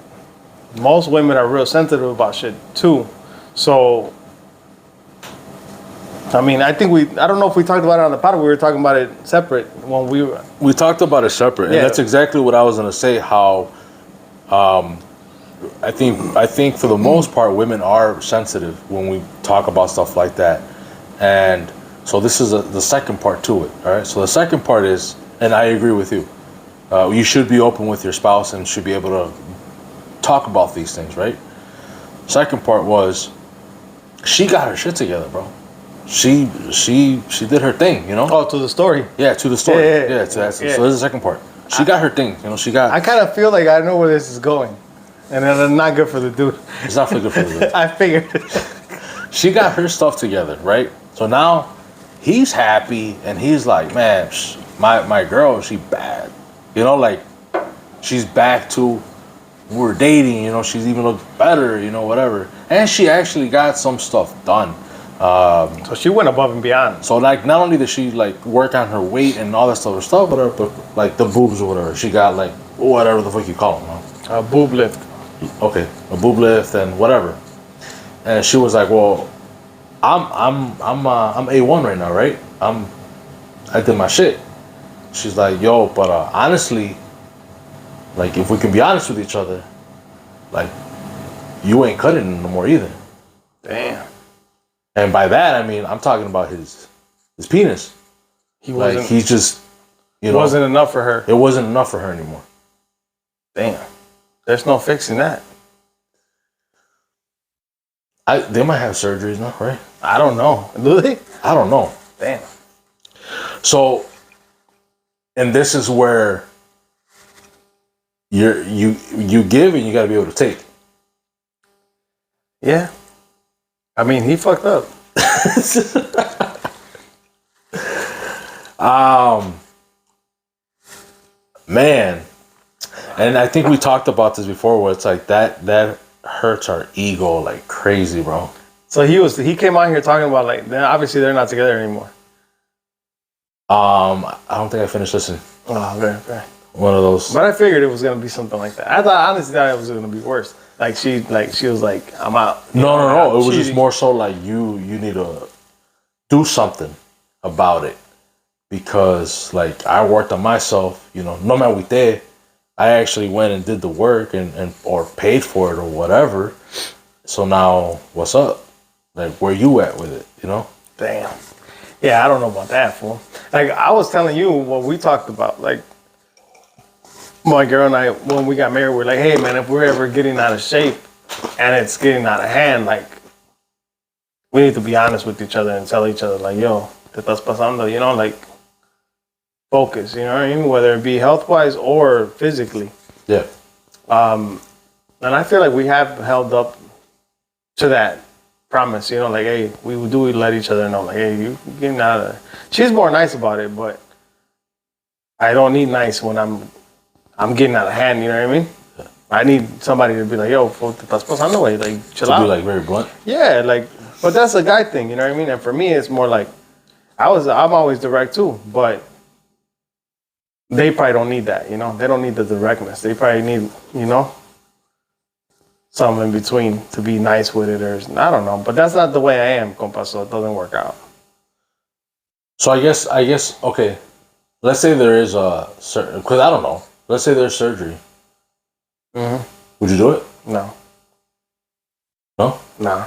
most women are real sensitive about shit too. So, I mean, I don't know if we talked about it on the pod. We were talking about it separate when we were.
We talked about it separate,
Yeah.
and that's exactly what I was gonna say. How, I think for the most part, women are sensitive when we talk about stuff like that, and so this is the second part to it. All right. So the second part is, and I agree with you. You should be open with your spouse and should be able to talk about these things, right? Second part was, she got her shit together, bro. She did her thing, you know.
Oh, to the story.
Yeah, to the story.
Yeah.
So that's so this is the second part. She got her thing, you know. She got.
I kind of feel like I know where this is going, and it's not good for the dude.
It's not good for the dude.
I figured.
She got her stuff together, right? So now he's happy, and he's like, man, my girl, she bad, you know, like she's back to we're dating, you know. She's even looked better, you know, whatever, and she actually got some stuff done.
So she went above and beyond.
So like, not only did she like work on her weight and all that stuff, but like the boobs or whatever, she got like whatever the fuck you call them, huh?
A boob lift.
Okay, a boob lift and whatever. And she was like, well, I'm A1 right now, right? I did my shit. She's like, yo, but honestly, like if we can be honest with each other, like you ain't cutting no more either.
Damn.
And by that, I mean, I'm talking about his penis.
He wasn't.
Like, he's just, you know.
Wasn't enough for her.
It wasn't enough for her anymore.
Damn. There's no fixing that.
They might have surgeries now, right?
I don't know. Do they?
I don't know.
Damn.
So, and this is where you give and you got to be able to take.
Yeah. I mean, he fucked up.
Man, and I think we talked about this before, where it's like that hurts our ego like crazy, bro.
So he came out here talking about like, obviously they're not together anymore.
I don't think I finished listening.
Oh, very.
One of those.
But I figured it was gonna be something like that. I honestly thought it was gonna be worse. Like she was like, I'm out.
No. It was
cheating.
just more so like you need to do something about it, because like I worked on myself, you know. No matter what they, I actually went and did the work and or paid for it or whatever. So now what's up? Like where you at with it, you know?
Damn. Yeah, I don't know about that, fool. Like I was telling you what we talked about. Like my girl and I, when we got married, we're like, hey man, if we're ever getting out of shape and it's getting out of hand, like we need to be honest with each other and tell each other like, yo, te estás pasando, you know, like focus, you know what I mean? Whether it be health wise or physically.
Yeah.
And I feel like we have held up to that promise, you know, like, hey, we do let each other know, like, hey, you getting out of. She's more nice about it, but I don't need nice when I'm getting out of hand, you know what I mean?
Yeah.
I need somebody to be like, yo, te estás pasando, güey, like, chill out.
To be like very blunt.
Yeah, like, but that's a guy thing, you know what I mean? And for me, it's more like, I'm always direct too, but they probably don't need that, you know? They don't need the directness. They probably need, you know, something in between to be nice with it, or I don't know. But that's not the way I am, compa, so it doesn't work out.
So I guess okay. Let's say there is a certain, because I don't know. Let's say there's surgery.
Mm-hmm.
Would you do it?
No.
No?
Nah.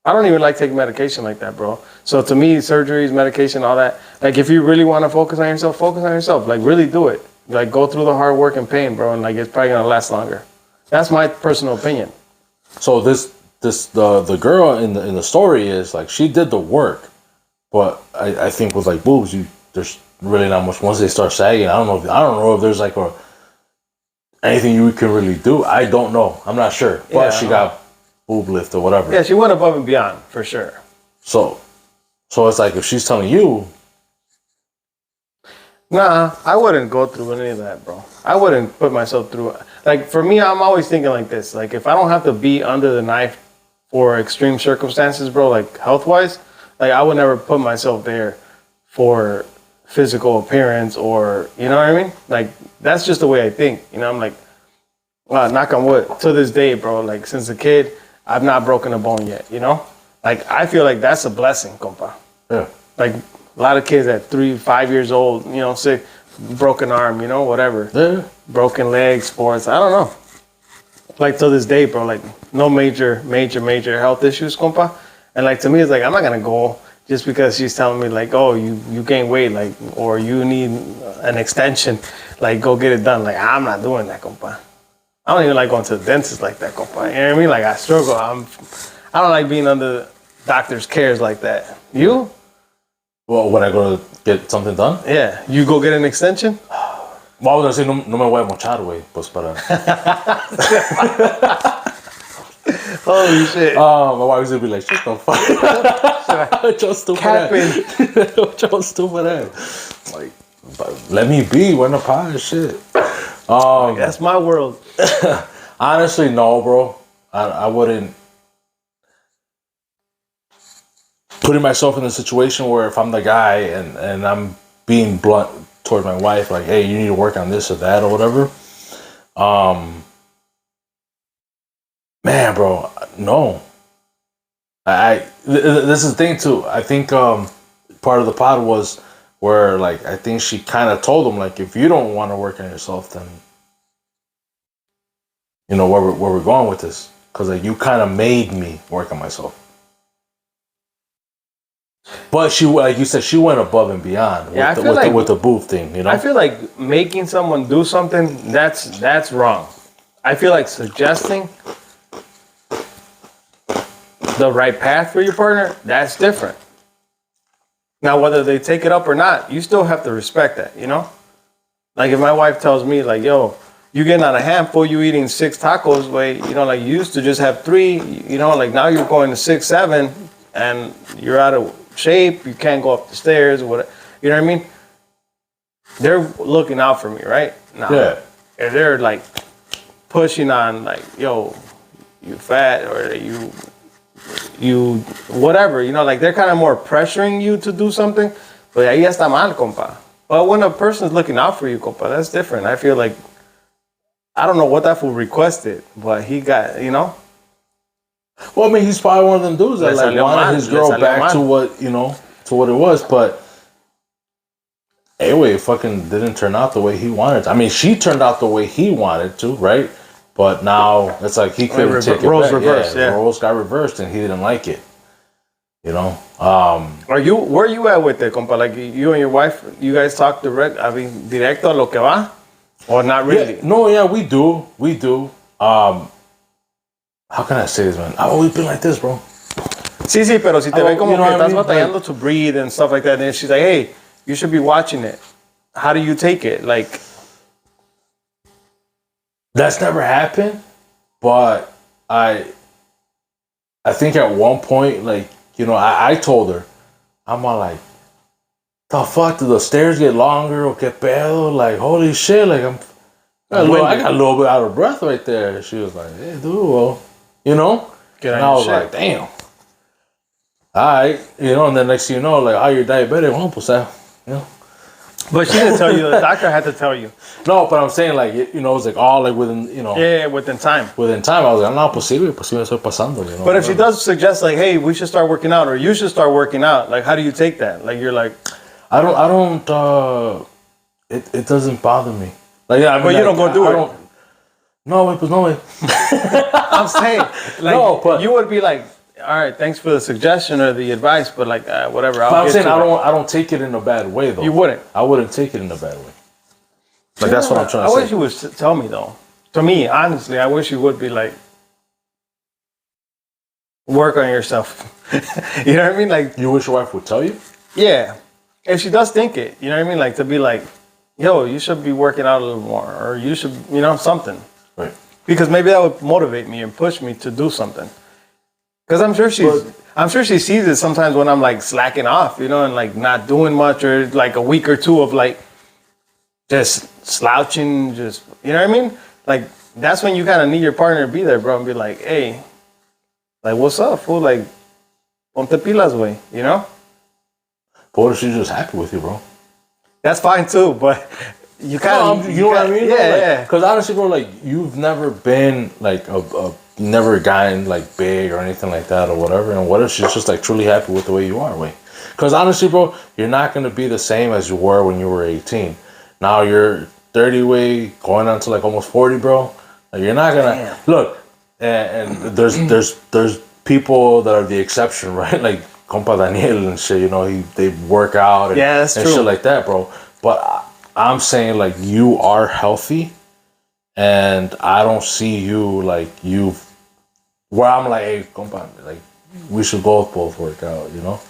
I don't even like taking medication like that, bro. So to me, surgeries, medication, all that, like if you really want to focus on yourself. Like really do it. Like go through the hard work and pain, bro, and like it's probably gonna last longer. That's my personal opinion.
So the girl in the story is like, she did the work, but I think with like boobs, there's really not much. Once they start sagging, I don't know if there's like anything you can really do. I don't know. I'm not sure. But
Yeah,
she got boob lift or whatever.
Yeah, she went above and beyond for sure.
So it's like if she's telling you,
Nah, I wouldn't go through any of that, bro. I wouldn't put myself through. Like for me, I'm always thinking like this. Like if I don't have to be under the knife for extreme circumstances, bro, like health wise, like I would never put myself there for physical appearance or you know what I mean. Like that's just the way I think. You know, I'm like, knock on wood. To this day, bro, like since a kid, I've not broken a bone yet. You know, like I feel like that's a blessing, compa.
Yeah.
Like a lot of kids at 3, 5 years old, you know, sick, broken arm, you know, whatever.
Yeah.
Broken leg, sports. I don't know. Like to this day, bro, like no major health issues, compa. And like to me, it's like I'm not gonna go just because she's telling me like, oh, you gain weight, like, or you need an extension, like go get it done. Like I'm not doing that, compa. I don't even like going to the dentist like that, compa. You know what I mean? Like I struggle. I don't like being under doctor's cares like that. You?
Well, when I go to get something done?
Yeah. You go get an extension?
Well, I was gonna say no me voy a mochar, güey, pues para.
Holy shit.
My wife was gonna be like, shut the fuck. Just stupid.
Capping.
Just stupid. Like, let me be. We're in the pie shit.
That's my world.
Honestly, no, bro. I wouldn't. Putting myself in a situation where if I'm the guy and I'm being blunt towards my wife, like, hey, you need to work on this or that or whatever. Man, bro, no. This is the thing too. I think part of the pod was where like I think she kind of told him like, if you don't want to work on yourself, then you know where we're going with this, because like you kind of made me work on myself. But she, like you said, she went above and beyond with the booth thing, you know?
I feel like making someone do something, that's wrong. I feel like suggesting the right path for your partner, that's different. Now, whether they take it up or not, you still have to respect that, you know? Like if my wife tells me like, yo, you getting on a handful, you eating 6 tacos, wait, you know, like you used to just have 3, you know, like now you're going to 6, 7, and you're out of shape, you can't go up the stairs or whatever. You know what I mean? They're looking out for me, right? Now,
Yeah.
if they're like pushing on like, yo, you fat or you whatever, you know, like they're kind of more pressuring you to do something. But ahí está mal, compa. But when a person's looking out for you, compa, that's different. I feel like I don't know what that fool requested, but he got, you know.
Well, I mean, he's probably one of them dudes that like wanted his girl back to what, you know, to what it was. But anyway, it fucking didn't turn out the way he wanted to. I mean, she turned out the way he wanted to, right? But now it's like he couldn't take it
roles
back.
reversed, yeah.
Roles got reversed, and he didn't like it. You know.
Where you at with it, compa? Like you and your wife, you guys talk direct? I mean, directo a lo que va, or not really?
Yeah, no, yeah, we do. How can I say this, man? I've always been like this, bro.
Sí, pero si te ve como
you know
que
what I
estás
mean?
batallando to breathe and stuff like that, and she's like, hey, you should be watching it. How do you take it? Like,
that's never happened, but I think at one point, like, you know, I told her, I'm all like, the fuck, do the stairs get longer or que pedo? Like, holy shit, like I got a little bit out of breath right there. She was like, hey, dude, well, you know?
Get
and
on
I
your
was
shit.
like, damn. All right, you know, and then next thing you know, like, oh, you're diabetic. Well, pues, you know.
but she didn't tell you. The doctor had to tell you.
No, but I'm saying, like, you know, it's like all like within, you know.
Yeah, within time.
Within time, I was like, no, pues sí, me estoy pasando, you know.
But if she does suggest like, hey, we should start working out, or you should start working out, like, how do you take that? Like, you're like,
I don't, it doesn't bother me. Like, yeah, I mean,
but you don't go do it.
Don't, no way, pues no way.
I'm saying, like,
No, but-
you would be like, all right, thanks for the suggestion or the advice, but like, whatever.
But I'm saying I don't take it in a bad way though.
You wouldn't.
I wouldn't take it in a bad way. Like that's what I'm trying to
I
say.
wish you would tell me though. To me, honestly, I wish you would be like, work on yourself. You know what I mean? Like,
You wish your wife would tell you?
yeah, if she does think it, you know what I mean? Like to be like, yo, you should be working out a little more, or you should, you know, something.
Right.
Because maybe that would motivate me and push me to do something. Because I'm sure she sees it sometimes when I'm like slacking off, you know, and like not doing much, or like a week or two of like just slouching, just, you know what I mean? Like, that's when you kind of need your partner to be there, bro, and be like, hey, like, what's up, fool? Like, ponte pilas, way, you know?
But what if she's just happy with you, bro?
That's fine too, but you kind of,
you know what I mean?
Yeah, yeah.
Because honestly, bro, like, you've never been like never gotten like big or anything like that or whatever. And what if she's just like truly happy with the way you are, way? Because honestly, bro, you're not gonna be the same as you were when you were 18. Now you're 30, way going on to like almost 40, bro. Like, you're not gonna look. And there's people that are the exception, right? Like Compa Daniel and shit. You know, they work out and,
that's
and
true.
shit like that, bro. But I'm saying like you are healthy, and I don't see you like where I'm like, hey, compa, like we should both work out, you know,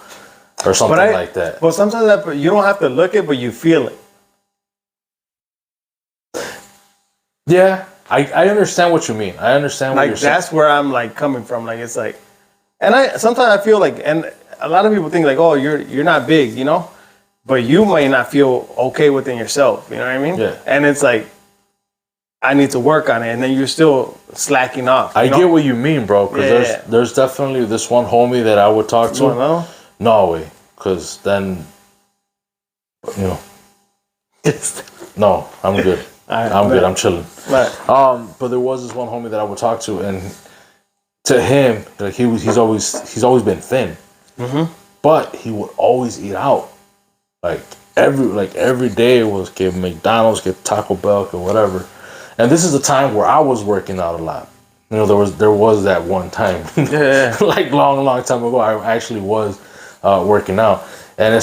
or something like that.
But sometimes you don't have to look it, but you feel it.
Yeah, I understand what you mean. I understand what
like
you're saying.
that's where I'm like coming from. Like it's like, and sometimes I feel like, and a lot of people think like, oh, you're not big, you know, but you might not feel okay within yourself. You know what I mean?
Yeah.
And it's like, I need to work on it, and then you're still slacking off.
I get what you mean, bro. Because there's definitely this one homie that I would talk to.
No?
No way, because then, you know, no, I'm good. I'm good. I'm chilling.
Right.
But there was this one homie that I would talk to, and to him, like he's always been thin, but he would always eat out, like every day was get McDonald's, get Taco Bell, or whatever. And this is the time where I was working out a lot. You know, there was that one time, like long time ago, I actually was working out, and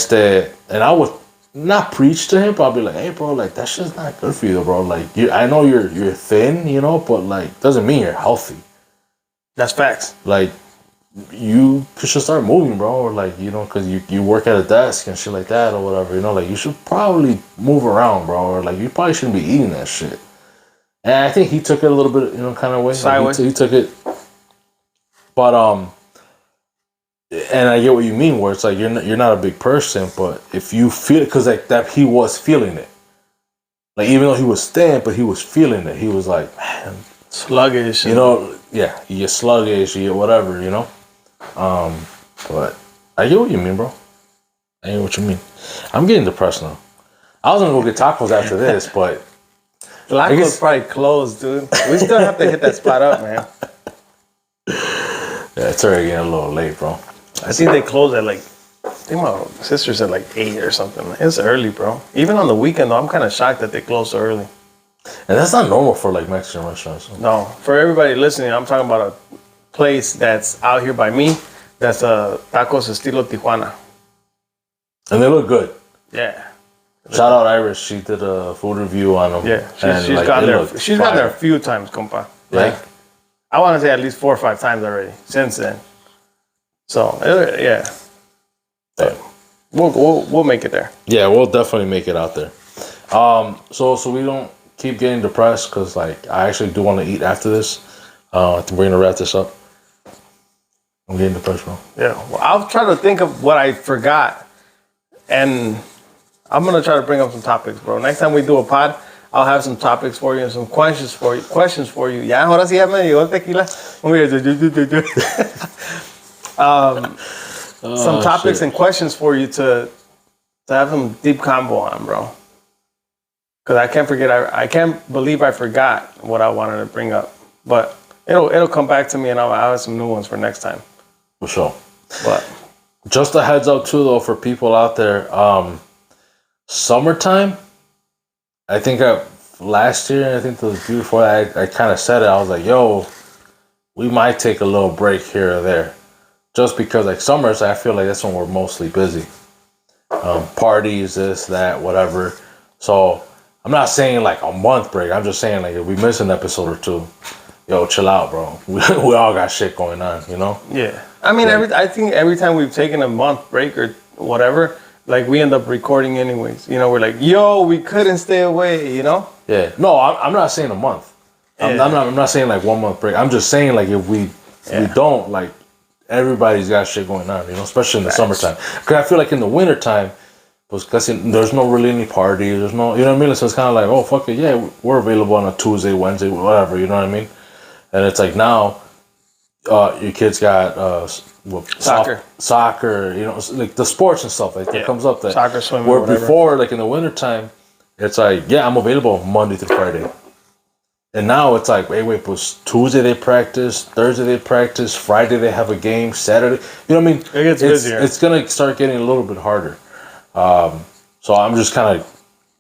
and I would not preach to him, but I'll be like, hey, bro, like that shit's not good for you, bro. Like I know you're thin, you know, but like doesn't mean you're healthy.
That's facts.
Like you should start moving, bro, or like, you know, because you work at a desk and shit like that or whatever, you know, like you should probably move around, bro, or like you probably shouldn't be eating that shit. And I think he took it a little bit, you know, kind of way.
Sideways.
Like he took it, but and I get what you mean, where it's like you're not a big person, but if you feel it, because like that he was feeling it, like even though he was thin, but he was feeling it. He was like, man,
sluggish,
you know, yeah, you get sluggish, you get whatever, you know. But I get what you mean, bro. I get what you mean. I'm getting depressed now. I was gonna go get tacos after this, but
Laco's probably closed, dude. We still have to hit that spot up, man.
Yeah, it's already getting a little late, bro.
I think they close at like, I think my sister said like 8 or something. It's early, bro. Even on the weekend, though, I'm kind of shocked that they close so early.
And that's not normal for like Mexican restaurants. So.
No, for everybody listening, I'm talking about a place that's out here by me. That's tacos estilo Tijuana.
And they look good.
Yeah.
Shout out Iris. She did a food review on them.
Yeah, she's
like,
gone there. She's gone there a few times, compa. Like,
Yeah.
I want to say at least 4 or 5 times already since then. So yeah. We'll make it there.
Yeah, we'll definitely make it out there. So we don't keep getting depressed, because like I actually do want to eat after this. I think we're gonna wrap this up. I'm getting depressed, bro.
Yeah. Well, I'll try to think of what I forgot, and I'm gonna try to bring up some topics, bro. Next time we do a pod, I'll have some topics for you and some questions for you. Ya, ahora sí ya me llegó el tequila. Some topics and questions for you to have some deep combo on, bro. Because I can't believe I forgot what I wanted to bring up. But it'll come back to me, and I'll have some new ones for next time.
For sure.
But
just a heads up too, though, for people out there. Summertime. I think last year, I think the year before, I kind of said it. I was like, yo, we might take a little break here or there. Just because, like, summers, I feel like that's when we're mostly busy. Parties, this, that, whatever. So, I'm not saying, like, a month break. I'm just saying, like, if we miss an episode or two, yo, chill out, bro. We all got shit going on, you know?
yeah. I mean, I think every time we've taken a month break or whatever, like, we end up recording anyways. You know, we're like, yo, we couldn't stay away, you know?
Yeah. No, I'm not saying a month. I'm not saying, like, 1 month break. I'm just saying, like, if we don't, like, everybody's got shit going on, you know, especially in the summertime. Because I feel like in the wintertime, pues casi there's no really any parties. There's no, you know what I mean? So it's kind of like, oh, fuck it, yeah, we're available on a Tuesday, Wednesday, whatever, you know what I mean? And it's like now, your kids got soccer, you know, like the sports and stuff like that comes up. That
soccer, swimming,
where
whatever.
before, like in the wintertime, it's like, yeah, I'm available Monday through Friday. And now it's like, wait, but Tuesday they practice, Thursday they practice, Friday they have a game, Saturday. You know what I mean?
It gets busier.
It's going to start getting a little bit harder. So I'm just kind of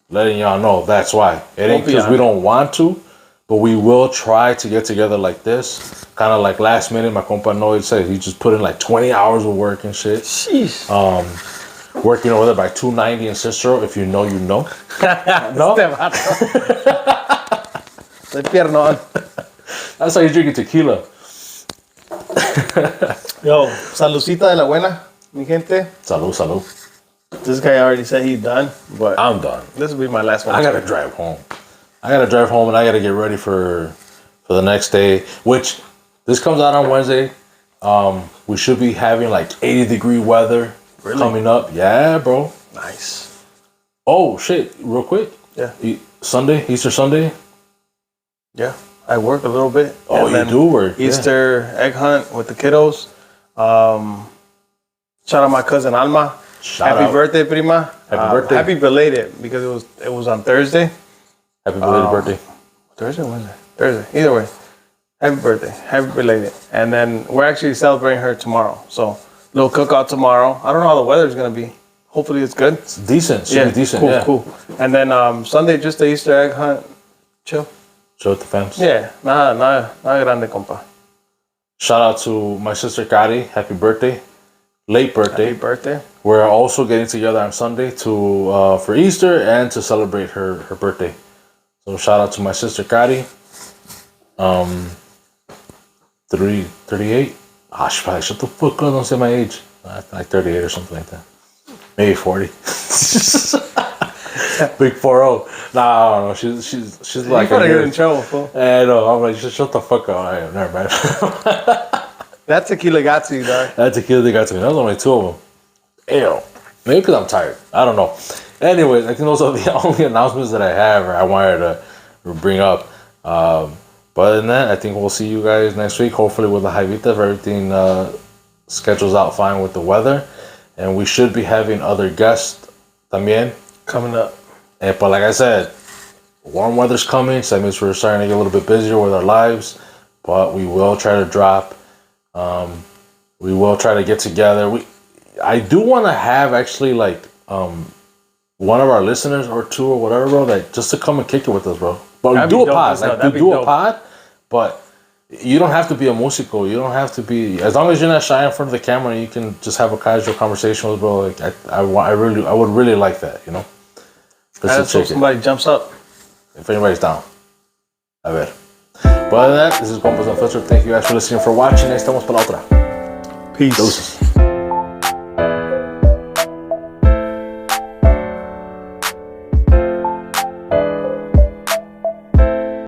letting y'all know that's why. It ain't because we don't want to, but we will try to get together like this. Kind of like last minute, my compa Noid said he just put in like 20 hours of work and shit.
Sheesh.
Working over there by 290 in Cicero. If you know, you know. No? That's how you drink tequila.
Yo, saludcita de la buena, mi gente.
Salud.
This guy already said he's done, but
I'm done.
this will be my last one.
I gotta drive home. And I gotta get ready for the next day, which this comes out on Wednesday. We should be having like 80-degree weather coming up. Yeah, bro.
Nice.
Oh shit! Real quick.
Yeah.
Easter Sunday.
Yeah. I work a little bit.
Oh, you do work.
Easter egg hunt with the kiddos. Shout out my cousin Alma. Happy birthday, prima.
Happy birthday.
Happy belated because it was on Thursday.
Happy belated birthday.
Thursday or Wednesday? Thursday. Either way. Happy birthday. Happy belated. And then we're actually celebrating her tomorrow. So little cookout tomorrow. I don't know how the weather's gonna be. Hopefully it's good.
It's decent. Should be decent.
Cool. And then Sunday just the Easter egg hunt. Chill.
Show it to fans.
Yeah, nada grande, compa.
Shout out to my sister Kari. Happy birthday. Late birthday.
Happy birthday.
We're also getting together on Sunday to for Easter and to celebrate her birthday. So shout out to my sister Kari. 38. She probably shut the fuck up. Don't say my age. Like 38 or something like that. Maybe 40. Big 4-0. Nah, I don't know. She's like.
You're gonna get in trouble, fool.
I know. I'm like, shut the fuck up. I am. Never mind.
That tequila got to you, dog.
That tequila they got to me. That was only 2 of them. Ew. Maybe because I'm tired. I don't know. Anyways, I think those are the only announcements that I have or I wanted to bring up. But other than that, I think we'll see you guys next week. Hopefully with the Jaivita, if everything schedules out fine with the weather. And we should be having other guests también.
Coming up.
But like I said, warm weather's coming, so that means we're starting to get a little bit busier with our lives. But we will try to drop. We will try to get together. I do want to have actually like one of our listeners or two or whatever, bro, that just to come and kick it with us, bro. But we do a pod. Like we do a pod, but you don't have to be a musico. You don't have to be, as long as you're not shy in front of the camera and you can just have a casual conversation with, bro. Like I would really like that, you know.
That's so somebody jumps up.
If anybody's down. A ver. But other than that, this is Compas Unfiltered. Thank you guys for listening, for watching. Estamos para la otra.
Peace.
Doses.